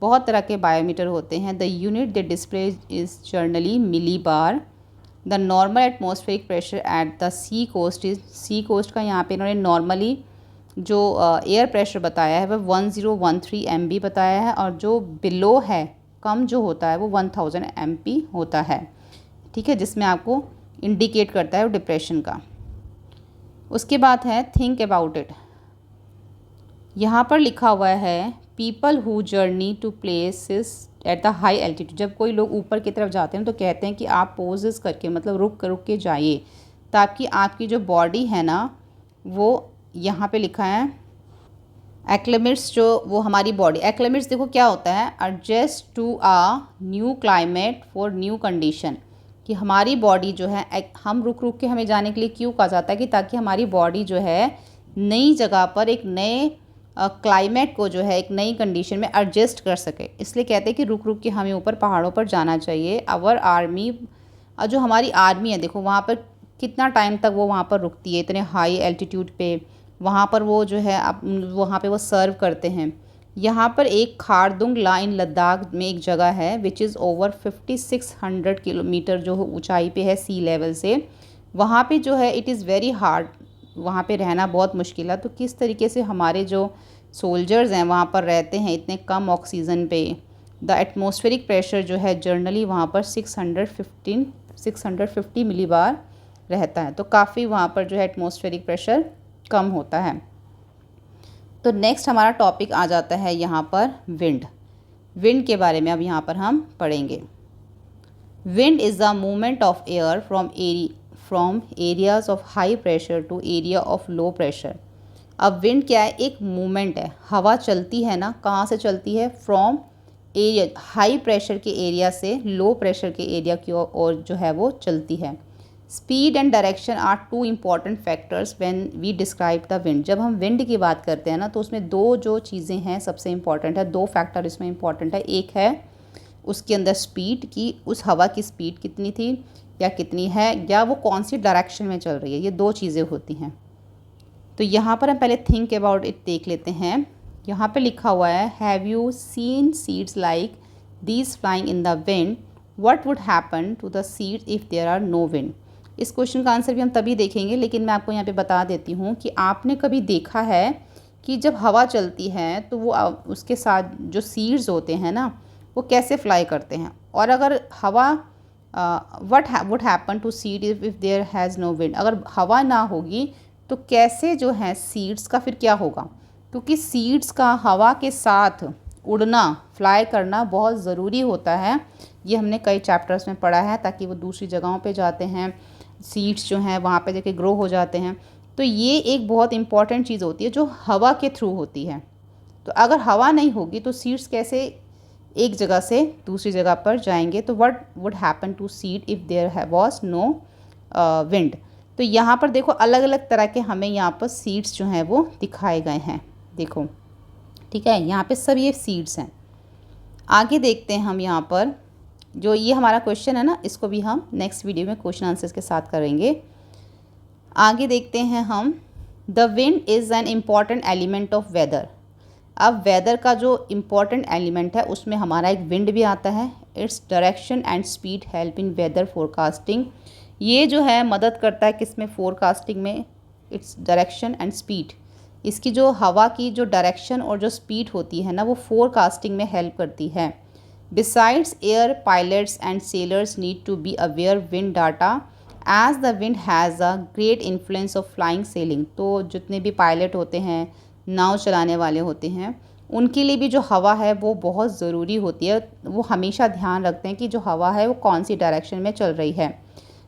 बहुत तरह के बायोमीटर होते हैं। The unit they display is generally millibar. The normal atmospheric pressure at the sea coast is, sea coast का यहाँ पे इन्होंने नॉर्मली जो एयर प्रेशर बताया है वह 1013 MB बताया है, और जो बिलो है कम जो होता है वो 1000 MB होता है, ठीक है, जिसमें आपको इंडिकेट करता है वो डिप्रेशन का। उसके बाद है थिंक अबाउट इट, यहाँ पर लिखा हुआ है people who journey to places at the high altitude. जब कोई लोग ऊपर की तरफ जाते हैं तो कहते हैं कि आप पोजेस करके, मतलब रुक के जाइए, ताकि आपकी जो बॉडी है ना वो, यहाँ पे लिखा है एक्लेमिट्स, जो वो हमारी बॉडी, एक्लेमिट्स देखो क्या होता है, adjust to a new climate for new condition, कि हमारी बॉडी जो है, हम रुक के हमें जाने के लिए क्यों कहा जाता है कि ताकि हमारी बॉडी जो है नई जगह पर एक नए क्लाइमेट को जो है एक नई कंडीशन में एडजस्ट कर सके, इसलिए कहते हैं कि रुक के हमें ऊपर पहाड़ों पर जाना चाहिए। आवर आर्मी, जो हमारी आर्मी है देखो वहाँ पर कितना टाइम तक वो वहाँ पर रुकती है, इतने हाई एल्टीट्यूड पे वहाँ पर वो जो है वहाँ पे वो सर्व करते हैं। यहाँ पर एक खारदुंग ला इन लद्दाख में एक जगह है विच इज़ ओवर 5600 किलोमीटर जो ऊंचाई पे है सी लेवल से। वहाँ पे जो है इट इज़ वेरी हार्ड, वहाँ पे रहना बहुत मुश्किल है। तो किस तरीके से हमारे जो सोल्जर्स हैं वहाँ पर रहते हैं इतने कम ऑक्सीजन पे। द एटमॉस्फेरिक प्रेशर जो है जर्नली वहाँ पर 650 मिलीबार रहता है, तो काफ़ी वहाँ पर जो है एटमॉस्फेरिक प्रेशर कम होता है। तो नेक्स्ट हमारा टॉपिक आ जाता है यहाँ पर विंड। विंड के बारे में अब यहाँ पर हम पढ़ेंगे। Wind is the movement of air from areas of high pressure to area of low pressure. अब विंड क्या है, एक मूवमेंट है, हवा चलती है ना, कहाँ से चलती है, फ्रॉम एरिया हाई प्रेशर के एरिया से लो प्रेशर के एरिया की ओर जो है वो चलती है। Speed and direction are two important factors when we describe the wind. जब हम विंड की बात करते हैं ना तो उसमें दो जो चीज़ें हैं सबसे इम्पॉर्टेंट है, दो फैक्टर इसमें इम्पॉर्टेंट है। एक है उसके अंदर स्पीड की, उस हवा की स्पीड कितनी थी या कितनी है, या वो कौन सी डायरेक्शन में चल रही है, ये दो चीज़ें होती हैं। तो यहाँ पर हम पहले थिंक अबाउट इट देख लेते हैं। यहाँ पे लिखा हुआ है have you seen seeds like these flying in the wind, what would happen to the seeds if there are no wind. इस क्वेश्चन का आंसर भी हम तभी देखेंगे, लेकिन मैं आपको यहाँ पे बता देती हूँ कि आपने कभी देखा है कि जब हवा चलती है तो वो उसके साथ जो सीड्स होते हैं ना वो कैसे फ्लाई करते हैं, और अगर हवा what would happen to seed if there has no wind, अगर हवा ना होगी तो कैसे जो है सीड्स का फिर क्या होगा, क्योंकि सीड्स का हवा के साथ उड़ना, फ्लाई करना बहुत ज़रूरी होता है। ये हमने कई चैप्टर्स में पढ़ा है, ताकि वो दूसरी जगहों पे जाते हैं, सीड्स जो हैं वहाँ पे जाके ग्रो हो जाते हैं। तो ये एक बहुत इंपॉर्टेंट चीज़ होती है जो हवा के थ्रू होती है। तो अगर हवा नहीं होगी तो सीड्स कैसे एक जगह से दूसरी जगह पर जाएंगे। तो what would happen to seed if there was no wind. तो यहाँ पर देखो अलग अलग तरह के हमें यहाँ पर सीड्स जो हैं वो दिखाए गए हैं, देखो, ठीक है। यहाँ पे सब ये सीड्स हैं। आगे देखते हैं हम यहाँ पर जो ये हमारा क्वेश्चन है ना, इसको भी हम नेक्स्ट वीडियो में क्वेश्चन आंसर्स के साथ करेंगे। आगे देखते हैं हम, the wind is an important element of weather. अब वेदर का जो इम्पॉर्टेंट एलिमेंट है उसमें हमारा एक विंड भी आता है। Its direction and speed help in weather forecasting. ये जो है मदद करता है किस में, फोरकास्टिंग में। इट्स डायरेक्शन एंड स्पीड, इसकी जो हवा की जो डायरेक्शन और जो स्पीड होती है ना वो फोरकास्टिंग में हेल्प करती है। Besides air pilots and sailors need to be aware wind data as the wind has a great influence of flying sailing. तो जितने भी पायलट होते हैं, नाव चलाने वाले होते हैं, उनके लिए भी जो हवा है वो बहुत ज़रूरी होती है। वो हमेशा ध्यान रखते हैं कि जो हवा है वो कौन सी डायरेक्शन में चल रही है।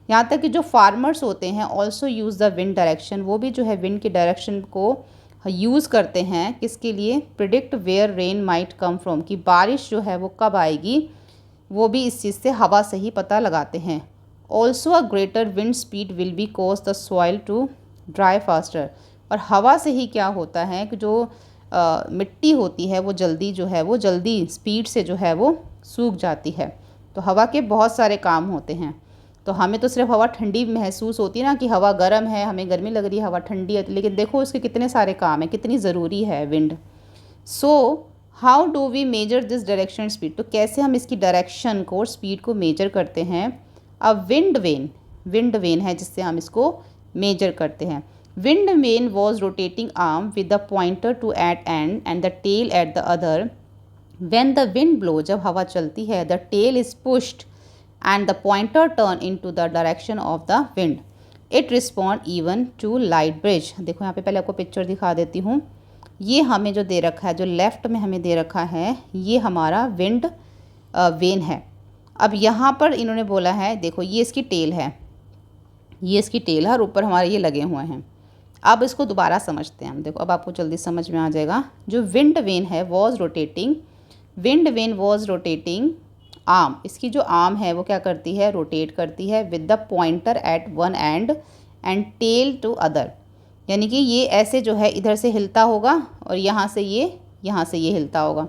यहाँ तक कि जो फार्मर्स होते हैं also use the wind direction, वो भी जो है विंड की डायरेक्शन को यूज़ करते हैं। किसके लिए, predict where rain might come from, कि बारिश जो है वो कब आएगी, वो भी इस चीज़ से हवा से ही पता लगाते हैं। Also a greater wind speed will be cause the soil to dry faster. और हवा से ही क्या होता है कि जो मिट्टी होती है वो जल्दी स्पीड से जो है वो सूख जाती है। तो हवा के बहुत सारे काम होते हैं। तो हमें तो सिर्फ हवा ठंडी महसूस होती है ना, कि हवा गर्म है, हमें गर्मी लग रही है, हवा ठंडी है, लेकिन देखो उसके कितने सारे काम हैं, कितनी ज़रूरी है wind. So how do we measure this direction speed. तो कैसे हम इसकी डायरेक्शन को और स्पीड को मेजर करते हैं। अब विंड वेन है जिससे हम इसको मेजर करते हैं। Wind vane was rotating arm with the pointer to at end and the tail at the other. When the wind blow, जब हवा चलती है, the tail is pushed and the pointer turn into the direction of the wind. It respond even to light bridge. देखो यहाँ पे पहले आपको पिक्चर दिखा देती हूँ। ये हमें जो दे रखा है, जो लेफ़्ट में हमें दे रखा है, ये हमारा विंड वेन है। अब यहाँ पर इन्होंने बोला है, देखो ये इसकी टेल है, ये इसकी टेल है और ऊपर हमारे ये लगे हुए हैं। अब इसको दोबारा समझते हैं हम। देखो अब आपको जल्दी समझ में आ जाएगा। जो विंड वेन है was rotating, wind vane was rotating arm, इसकी जो आर्म है वो क्या करती है, रोटेट करती है with the pointer at one end and tail to other. यानी कि ये ऐसे जो है इधर से हिलता होगा और यहाँ से ये हिलता होगा।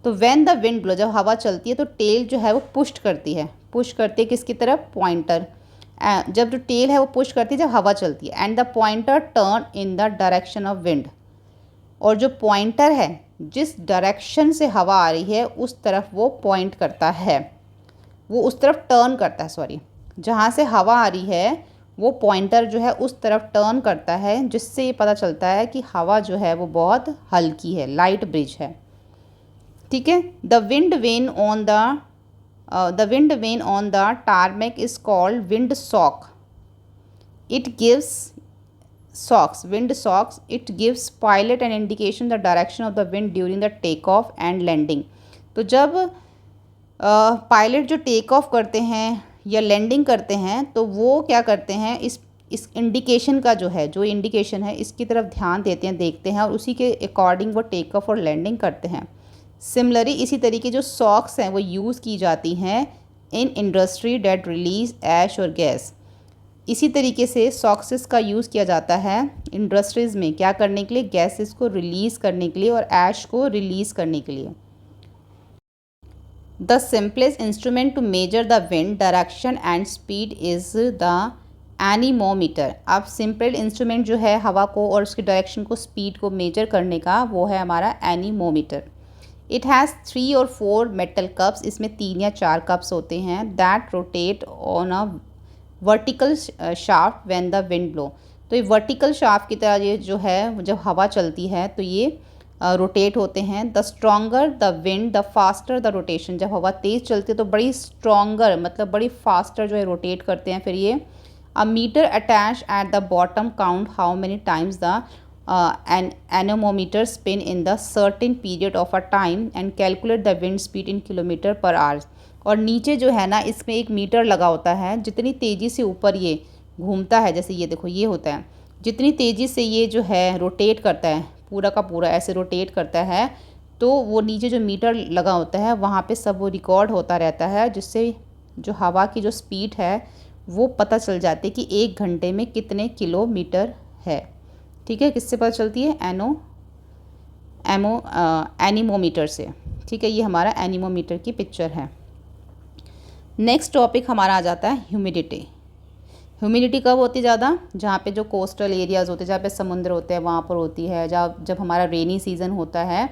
तो व्हेन द विंड ब्लो, जब हवा चलती है तो टेल जो है वो पुश करती है किसकी तरफ, पॉइंटर। जब जो टेल है वो पुश करती है जब हवा चलती है। And the pointer turn in the direction of wind, और जो पॉइंटर है जिस डायरेक्शन से हवा आ रही है उस तरफ वो पॉइंट करता है, वो उस तरफ टर्न करता है, सॉरी, जहाँ से हवा आ रही है वो पॉइंटर जो है उस तरफ टर्न करता है, जिससे ये पता चलता है कि हवा जो है वो बहुत हल्की है, लाइट ब्रिज है। ठीक है। The wind vane on the tarmac is called wind sock. It gives wind socks, it gives pilot an indication the direction of the wind during the take off and landing। तो जब पायलट जो टेक ऑफ करते हैं या लैंडिंग करते हैं तो वो क्या करते हैं, इस इंडिकेशन का जो इंडिकेशन है इसकी तरफ ध्यान देते हैं, देखते हैं, और उसी के अकॉर्डिंग वो टेक ऑफ और लैंडिंग करते हैं। सिमिलरली इसी तरीके जो सॉक्स हैं वो यूज़ की जाती हैं इन इंडस्ट्री डेट रिलीज ऐश और गैस। इसी तरीके से सॉक्सेस का यूज़ किया जाता है इंडस्ट्रीज़ में क्या करने के लिए, गैसेस को रिलीज़ करने के लिए और ऐश को रिलीज़ करने के लिए। The simplest instrument to measure the wind direction and speed is the anemometer. अब सिंपल इंस्ट्रूमेंट जो है हवा को और उसकी डायरेक्शन को, स्पीड को मेजर करने का, वो है हमारा एनीमोमीटर। इट हैज़ 3 और 4 मेटल कप्स, इसमें 3 या 4 कप्स होते हैं, that rotate on a vertical shaft when the wind blow. तो ये वर्टिकल शाफ्ट की तरह ये जो है, जब हवा चलती है तो ये रोटेट होते हैं। The stronger the wind the faster the rotation. जब हवा तेज़ चलती है तो बड़ी स्ट्रॉन्गर, मतलब बड़ी फास्टर जो है रोटेट करते हैं। फिर ये a meter attach at the bottom count how many times the anemometer spin in the certain period of a time and calculate the wind speed in kilometre per hour. और नीचे जो है ना, इसमें एक मीटर लगा होता है, जितनी तेज़ी से ऊपर ये घूमता है, जैसे ये देखो ये होता है, जितनी तेज़ी से ये जो है रोटेट करता है, पूरा का पूरा ऐसे रोटेट करता है, तो वो नीचे जो मीटर लगा होता है वहाँ पे सब वो रिकॉर्ड होता रहता है, जिससे जो हवा की जो स्पीड है वो पता चल जाती है कि 1 घंटे में कितने किलोमीटर है। ठीक है, किससे पता चलती है? एनीमोमीटर से। ठीक है, ये हमारा एनीमोमीटर की पिक्चर है। नेक्स्ट टॉपिक हमारा आ जाता है ह्यूमिडिटी। ह्यूमिडिटी कब होती है ज़्यादा? जहाँ पे जो कोस्टल एरियाज़ होते हैं, जहाँ पे समुद्र होते हैं, वहाँ पर होती है। जब हमारा रेनी सीज़न होता है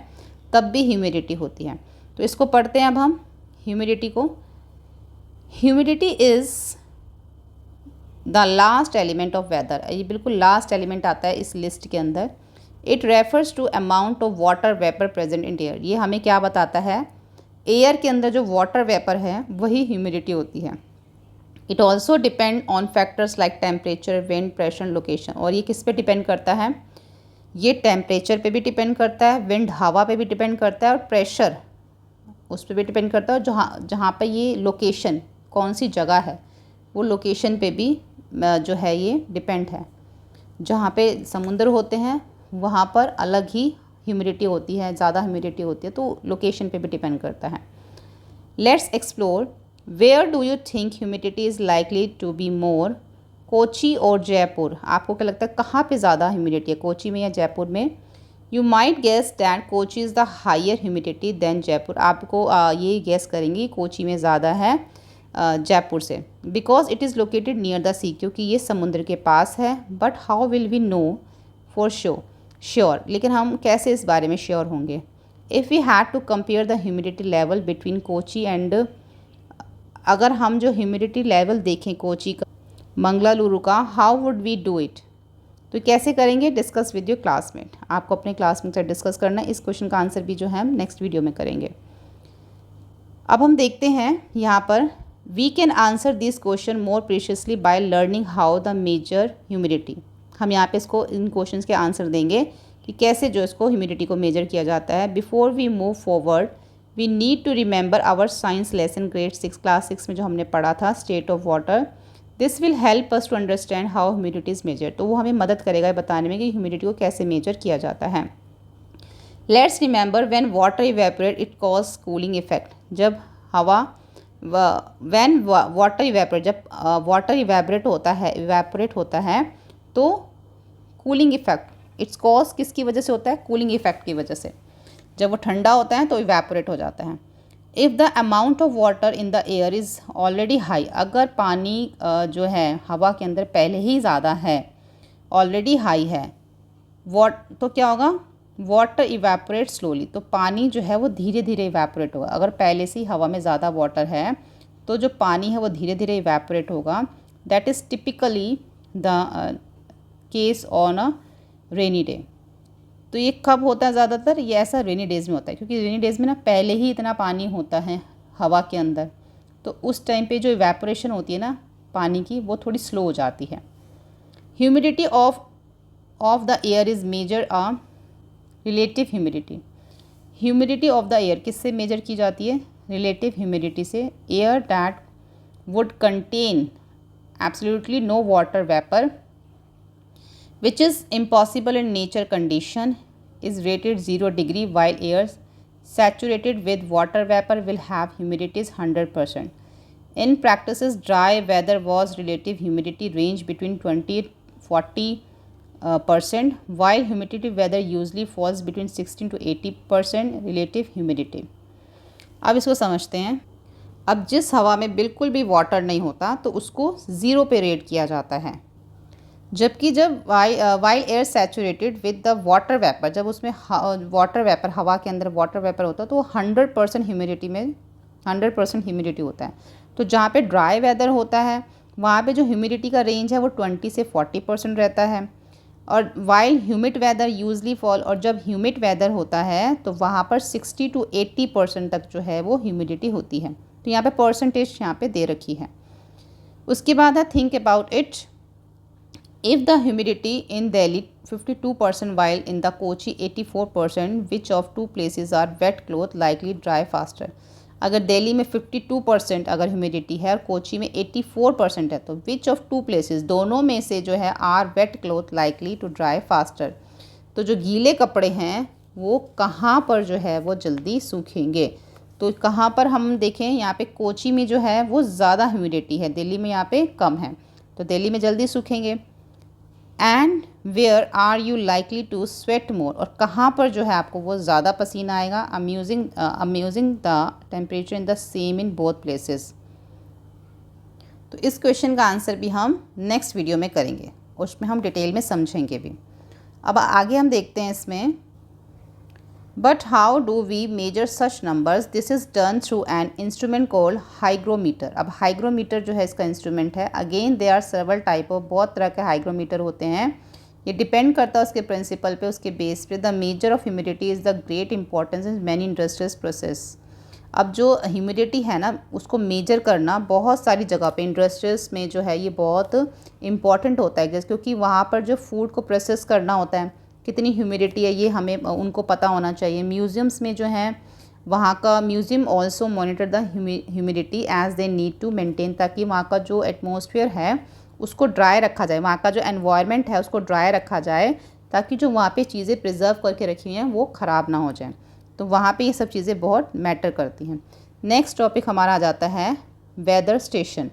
तब भी ह्यूमिडिटी होती है। तो इसको पढ़ते हैं अब हम ह्यूमिडिटी को। Humidity is the last element of weather. ये बिल्कुल लास्ट एलिमेंट आता है इस लिस्ट के अंदर। It refers to amount of water vapour present in air. ये हमें क्या बताता है? एयर के अंदर जो वाटर वेपर है वही ह्यूमिडिटी होती है। It also depend on factors like temperature, wind, pressure, location. और ये किस पे डिपेंड करता है? ये टेम्परेचर पे भी डिपेंड करता है, विंड हवा पे भी डिपेंड करता है, और प्रेशर उस पर भी डिपेंड करता है। और जहाँ जहाँ पे ये लोकेशन, कौन सी जगह है, वो लोकेशन पे भी जो है ये डिपेंड है। जहाँ पे समुद्र होते हैं वहाँ पर अलग ही ह्यूमिडिटी होती है, ज़्यादा ह्यूमिडिटी होती है, तो लोकेशन पे भी डिपेंड करता है। Let's explore where do you think humidity is likely to be more, Kochi और जयपुर। आपको क्या लगता है कहाँ पे ज़्यादा ह्यूमिडिटी है, कोची में या जयपुर में? You might guess that Kochi is the higher humidity than Jaipur. आपको ये गेस करेंगे कोची में ज़्यादा है जयपुर से, because it is located near the sea, क्योंकि ये समुद्र के पास है। But how will we know for sure, लेकिन हम कैसे इस बारे में श्योर होंगे? If we had to compare the humidity level between Kochi and, अगर हम जो ह्यूमिडिटी लेवल देखें कोची का, मंगलालुरु का, how would we do it? तो कैसे करेंगे? Discuss with your classmate. आपको अपने क्लासमेट से डिस्कस करना है। इस क्वेश्चन का आंसर भी जो है हम नेक्स्ट वीडियो में करेंगे। अब हम देखते हैं यहाँ पर, we can answer this question more precisely by learning how the measure humidity. हम यहाँ पे इसको, इन क्वेश्चंस के आंसर देंगे कि कैसे जो इसको ह्यूमिडिटी को मेजर किया जाता है। Before we move forward we need to remember our science lesson grade 6 class 6 में जो हमने पढ़ा था, state of water. This will help us to understand how humidity is measure. तो वो हमें मदद करेगा बताने में कि ह्यूमिडिटी को कैसे मेजर किया जाता है। Let's remember when water evaporate it cause cooling effect. जब हवा व्हेन वाटर इवेपोरेट, जब वाटर इवेपोरेट होता है तो कूलिंग इफेक्ट इट्स कॉज किसकी वजह से होता है? कूलिंग इफेक्ट की वजह से। जब वो ठंडा होता है तो इवेपोरेट हो जाता है। If the amount of water in the air is already high, अगर पानी जो है हवा के अंदर पहले ही ज़्यादा है, ऑलरेडी हाई है, तो क्या होगा? वाटर इवेपोरेट स्लोली, तो पानी जो है वो धीरे धीरे इवेपोरेट होगा। अगर पहले से ही हवा में ज़्यादा वाटर है तो जो पानी है वो धीरे धीरे इवेपोरेट होगा। That is typically the case on a rainy day. तो ये कब होता है ज़्यादातर? ये ऐसा रेनी डेज़ में होता है, क्योंकि रेनी डेज़ में ना पहले ही इतना पानी होता है हवा के अंदर, तो उस टाइम पे जो इवेपोरेशन होती है ना पानी की, वो थोड़ी स्लो हो जाती है। Humidity of the air is measure a relative humidity. Humidity of the air किससे मेजर की जाती है? रिलेटिव ह्यूमिडिटी से। Air that would contain absolutely no water vapour which is impossible in nature condition is rated 0 degree, while air saturated with water vapor will have humidity is 100%. In practices, dry weather was relative humidity range between 20-40%, while humidity weather usually falls between 16 to 80% relative humidity. अब इसको समझते हैं। अब जिस हवा में बिल्कुल भी वाटर नहीं होता तो उसको ज़ीरो पे रेट किया जाता है, जबकि जब while air saturated with the water vapour, जब उसमें वाटर वेपर, हवा के अंदर वाटर वेपर होता है तो वो 100% ह्यूमिडिटी में 100% ह्यूमिडिटी होता है। तो जहाँ पे ड्राई वेदर होता है वहाँ पे जो ह्यूमिडिटी का रेंज है वो 20 से 40% रहता है। और while humid weather usually fall, और जब ह्यूमिड वेदर होता है तो वहाँ पर 60 to 80% तक जो है वो ह्यूमिडिटी होती है। तो यहाँ पे परसेंटेज यहाँ पे दे रखी है। उसके बाद है think about it, if the humidity in Delhi 52% while in the Kochi 84%, which of two places are wet cloth likely dry faster? अगर दिल्ली में 52% अगर ह्यूमिडिटी है और कोची में 84% है तो विच ऑफ टू प्लेसेस, दोनों में से जो है are wet cloth likely to dry faster, तो जो गीले कपड़े हैं वो कहाँ पर जो है वो जल्दी सूखेंगे। तो कहाँ पर हम देखें, यहाँ पे कोची में जो है वो ज़्यादा ह्यूमिडिटी है, दिल्ली में यहाँ पे कम है, तो दिल्ली में जल्दी सूखेंगे। And where are you likely to sweat more, और कहाँ पर जो है आपको वो ज़्यादा पसीना आएगा। Amusing the temperature in the same in both places. तो इस क्वेश्चन का आंसर भी हम नेक्स्ट वीडियो में करेंगे, उसमें हम डिटेल में समझेंगे भी। अब आगे हम देखते हैं इसमें, but how do we measure such numbers, this is done through an instrument called hygrometer. अब हाइग्रोमीटर जो है इसका इंस्ट्रूमेंट है। Again they are several type of, बहुत तरह के हाइग्रोमीटर होते हैं। ये डिपेंड करता है उसके प्रिंसिपल पे, उसके बेस पे। The measure of humidity is the great importance in many industrial process. अब जो ह्यूमिडिटी है ना उसको मेजर करना बहुत सारी जगह पे इंडस्ट्रीज में जो है ये बहुत इंपॉर्टेंट होता है, जैसे क्योंकि वहाँ पर जो फूड को प्रोसेस करना होता है कितनी ह्यूमिडिटी है ये हमें उनको पता होना चाहिए। म्यूज़ियम्स में जो है वहाँ का museum also monitor the humidity as they need to maintain, ताकि वहाँ का जो एटमॉस्फेयर है उसको ड्राई रखा जाए, वहाँ का जो एनवायरनमेंट है उसको ड्राई रखा जाए, ताकि जो वहाँ पे चीज़ें प्रिजर्व करके रखी हुई हैं वो ख़राब ना हो जाएं। तो वहाँ पे ये सब चीज़ें बहुत मैटर करती हैं। नेक्स्ट टॉपिक हमारा आ जाता है weather station.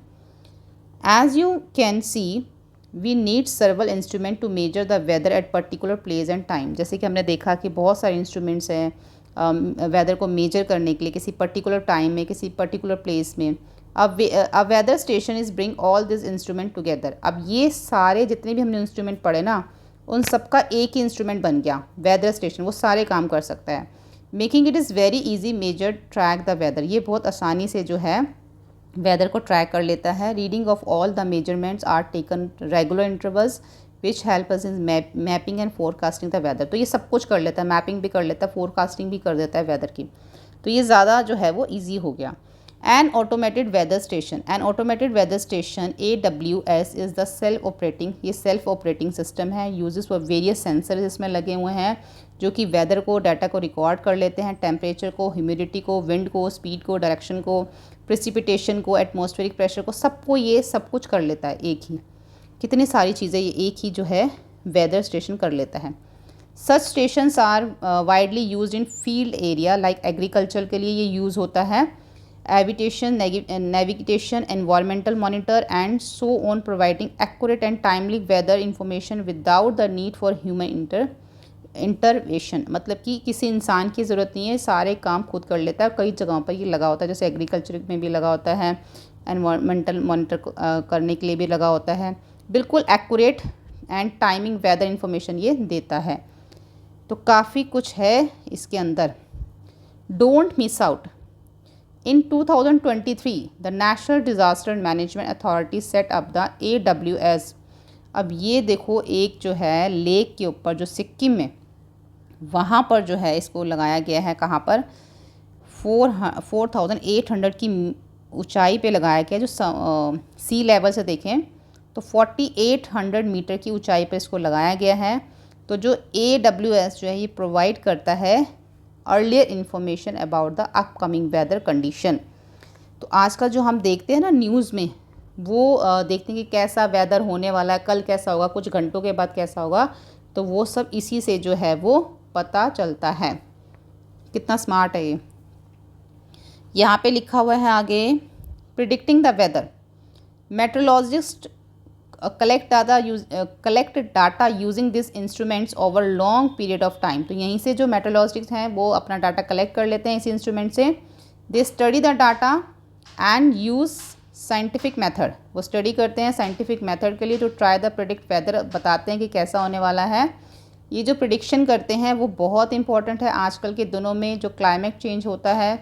As you can see we need several instrument to measure the weather at particular place and time. जैसे कि हमने देखा कि बहुत सारे इंस्ट्रूमेंट्स हैं वेदर को मेजर करने के लिए किसी पर्टिकुलर टाइम में, किसी पर्टिकुलर प्लेस में। अब weather station is bring all this instrument together. अब ये सारे जितने भी हमने इंस्ट्रूमेंट पढ़े ना उन सबका एक ही इंस्ट्रूमेंट बन गया वेदर स्टेशन, वो सारे काम कर सकता है। Making it is very easy measure track the weather, ये बहुत आसानी से जो है वेदर को ट्रैक कर लेता है। Reading of all the measurements are taken regular intervals which help us in mapping and forecasting the weather. तो ये सब कुछ कर लेता है, मैपिंग भी कर लेता है, फोरकास्टिंग भी कर देता है वेदर की। तो ये ज़्यादा जो है वो ईजी हो गया। An automated weather station, an automated weather station AWS is the self operating, ये सेल्फ ऑपरेटिंग सिस्टम है। यूजेस फॉर वेरियस सेंसर्स इसमें लगे हुए हैं जो कि वेदर को, डाटा को रिकॉर्ड कर लेते हैं, टेम्परेचर को, ह्यूमिडिटी को, विंड को, स्पीड को, डायरेक्शन को, प्रेसिपिटेशन को, एटमॉस्फेरिक प्रेशर को, सबको ये सब कुछ कर लेता है एक ही। कितनी सारी चीज़ें ये एक ही जो है वेदर स्टेशन कर लेता है। Such stations are widely used in field area like agriculture के लिए ये यूज़ होता है, aviation, navigation, environmental monitor and so on, providing accurate and timely weather information without the need for human intervention. मतलब कि किसी इंसान की ज़रूरत नहीं है, सारे काम खुद कर लेता है। कई जगहों पर ये लगा होता है, जैसे एग्रीकल्चर में भी लगा होता है, एनवायरमेंटल मॉनिटर करने के लिए भी लगा होता है। बिल्कुल accurate and timing weather information ये देता है। तो काफ़ी कुछ है इसके अंदर। Don't miss out. In 2023, the National Disaster Management Authority set up the AWS। अब ये देखो एक जो है लेक के ऊपर जो सिक्किम में, वहाँ पर जो है इसको लगाया गया है। कहाँ पर? 4800 की ऊंचाई पे लगाया गया, जो सी लेवल से देखें तो 4800 मीटर की ऊंचाई पे इसको लगाया गया है। तो जो AWS जो है ये प्रोवाइड करता है earlier information about the upcoming weather condition. तो आज का जो हम देखते हैं ना न्यूज़ में, वो देखते हैं कि कैसा वेदर होने वाला है, कल कैसा होगा, कुछ घंटों के बाद कैसा होगा, तो वो सब इसी से जो है वो पता चलता है। कितना स्मार्ट है ये। यहाँ पे लिखा हुआ है आगे, predicting the weather, meteorologist collect data using this instruments over long period of time. तो यहीं से जो मेट्रोलॉजिस्ट हैं वो अपना डाटा कलेक्ट कर लेते हैं इस इंस्ट्रूमेंट से। They study the data and use scientific method, वो स्टडी करते हैं साइंटिफिक मेथड के लिए, जो ट्राई द प्रिडिक्ट वेदर, बताते हैं कि कैसा होने वाला है। ये जो प्रिडिक्शन करते हैं वो बहुत इंपॉर्टेंट है आजकल के दिनों में, जो क्लाइमेट चेंज होता है,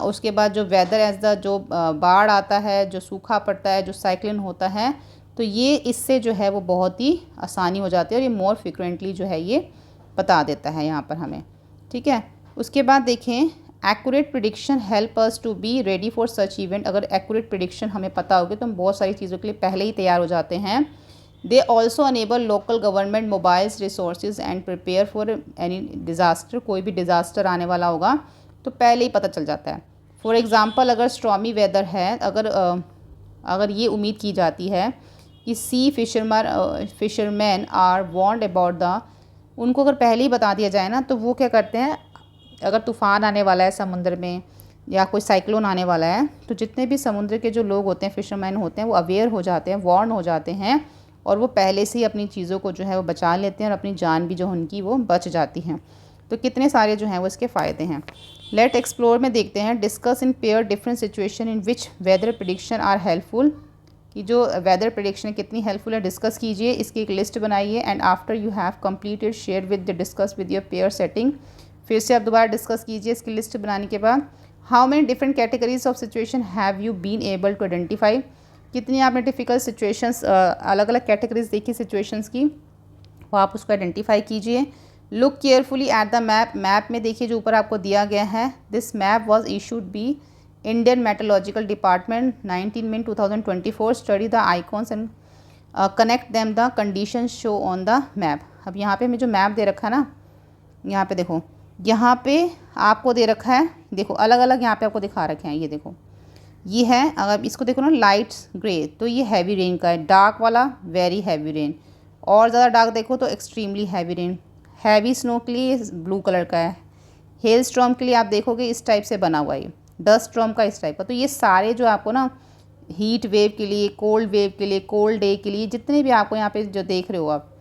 उसके बाद जो वेदर एज द जो बाढ़ आता है, जो सूखा पड़ता है, जो साइक्लोन होता है, तो ये इससे जो है वो बहुत ही आसानी हो जाती है और ये मोर फ्रिक्वेंटली जो है ये बता देता है यहाँ पर हमें, ठीक है। उसके बाद देखें, accurate prediction help us to be ready for such event. अगर एक्यूरेट प्रिडिक्शन हमें पता होगी तो हम बहुत सारी चीज़ों के लिए पहले ही तैयार हो जाते हैं। They also enable local government mobiles resources and prepare for any disaster. कोई भी डिज़ास्टर आने वाला होगा तो पहले ही पता चल जाता है। फॉर एग्ज़ाम्पल, अगर स्ट्रॉमी वेदर है, अगर ये उम्मीद की जाती है कि सी fisherman are warned about the, उनको अगर पहले ही बता दिया जाए ना, तो वो क्या करते हैं, अगर तूफ़ान आने वाला है समुद्र में या कोई साइक्लोन आने वाला है, तो जितने भी समुद्र के जो लोग होते हैं, फिशरमैन होते हैं, वो अवेयर हो जाते हैं, वार्न हो जाते हैं और वो पहले से ही अपनी चीज़ों को जो है वो बचा लेते हैं और अपनी जान भी जो उनकी वो बच जाती हैं। तो कितने सारे जो हैं वो इसके फ़ायदे हैं। लेट एक्सप्लोर में देखते हैं, discuss in pair different situation in which weather prediction are helpful. कि जो वेदर प्रिडिक्शन कितनी हेल्पफुल है, डिस्कस कीजिए, इसकी एक लिस्ट बनाइए। And after you have completed share with the discuss with your pair setting. फिर से आप दोबारा डिस्कस कीजिए इसकी लिस्ट बनाने के बाद। How many different categories of situation have you been able to identify. कितनी आपने डिफ़िकल्ट सिचुएशंस, अलग अलग कैटेगरीज देखी सिचुएशंस की, वो आप उसको आइडेंटिफाई कीजिए। Look carefully at the map. Map में देखिए जो ऊपर आपको दिया गया है, this map was issued by Indian meteorological department 19 May 2024। Study the icons and connect them the condition show on the map. अब यहाँ पे हमें जो मैप दे रखा है ना, यहाँ पे देखो, यहाँ पे आपको दे रखा है, देखो अलग अलग यहाँ पे आपको दिखा रखे हैं। ये देखो, ये है, अगर इसको देखो ना लाइट ग्रे, तो ये हैवी रेन का है। डार्क वाला वेरी हैवी रेन, और ज़्यादा डार्क देखो तो extremely heavy rain. Heavy snow के लिए ब्लू कलर का है। हेल स्टॉर्म के लिए आप देखोगे इस टाइप से बना हुआ है। डस्ट स्टॉर्म का इस टाइप का। तो ये सारे जो आपको ना हीट वेव के लिए, कोल्ड वेव के लिए, कोल्ड डे के लिए, जितने भी आपको यहाँ पे जो देख रहे हो आप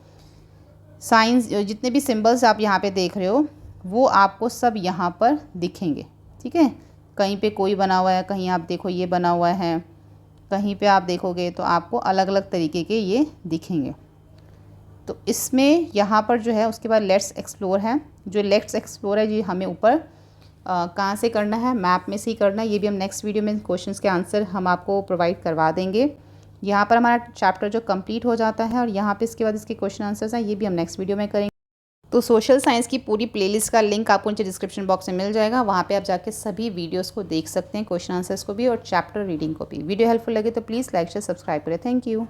साइंस, जितने भी सिंबल्स आप यहाँ पे देख रहे हो, वो आपको सब यहाँ पर दिखेंगे, ठीक है। कहीं पे कोई बना हुआ है, कहीं आप देखो ये बना हुआ है, कहीं पे आप देखोगे तो आपको अलग अलग तरीके के ये दिखेंगे। तो इसमें यहाँ पर जो है, उसके बाद लेट्स एक्सप्लोर है। जो लेट्स एक्सप्लोर है ये हमें ऊपर कहाँ से करना है, मैप में से ही करना है। ये भी हम नेक्स्ट वीडियो में क्वेश्चंस के आंसर हम आपको प्रोवाइड करवा देंगे। यहाँ पर हमारा चैप्टर जो कंप्लीट हो जाता है और यहाँ पे इसके बाद इसके क्वेश्चन आंसर्स हैं, ये भी हम नेक्स्ट वीडियो में करेंगे। तो सोशल साइंस की पूरी प्लेलिस्ट का लिंक आपको नीचे डिस्क्रिप्शन बॉक्स में मिल जाएगा। वहाँ पे आप जाके सभी वीडियोस को देख सकते हैं, क्वेश्चन आंसर्स को भी और चैप्टर रीडिंग को भी। वीडियो हेल्पफुल लगे तो प्लीज़ लाइक शेयर सब्सक्राइब करें। Thank you.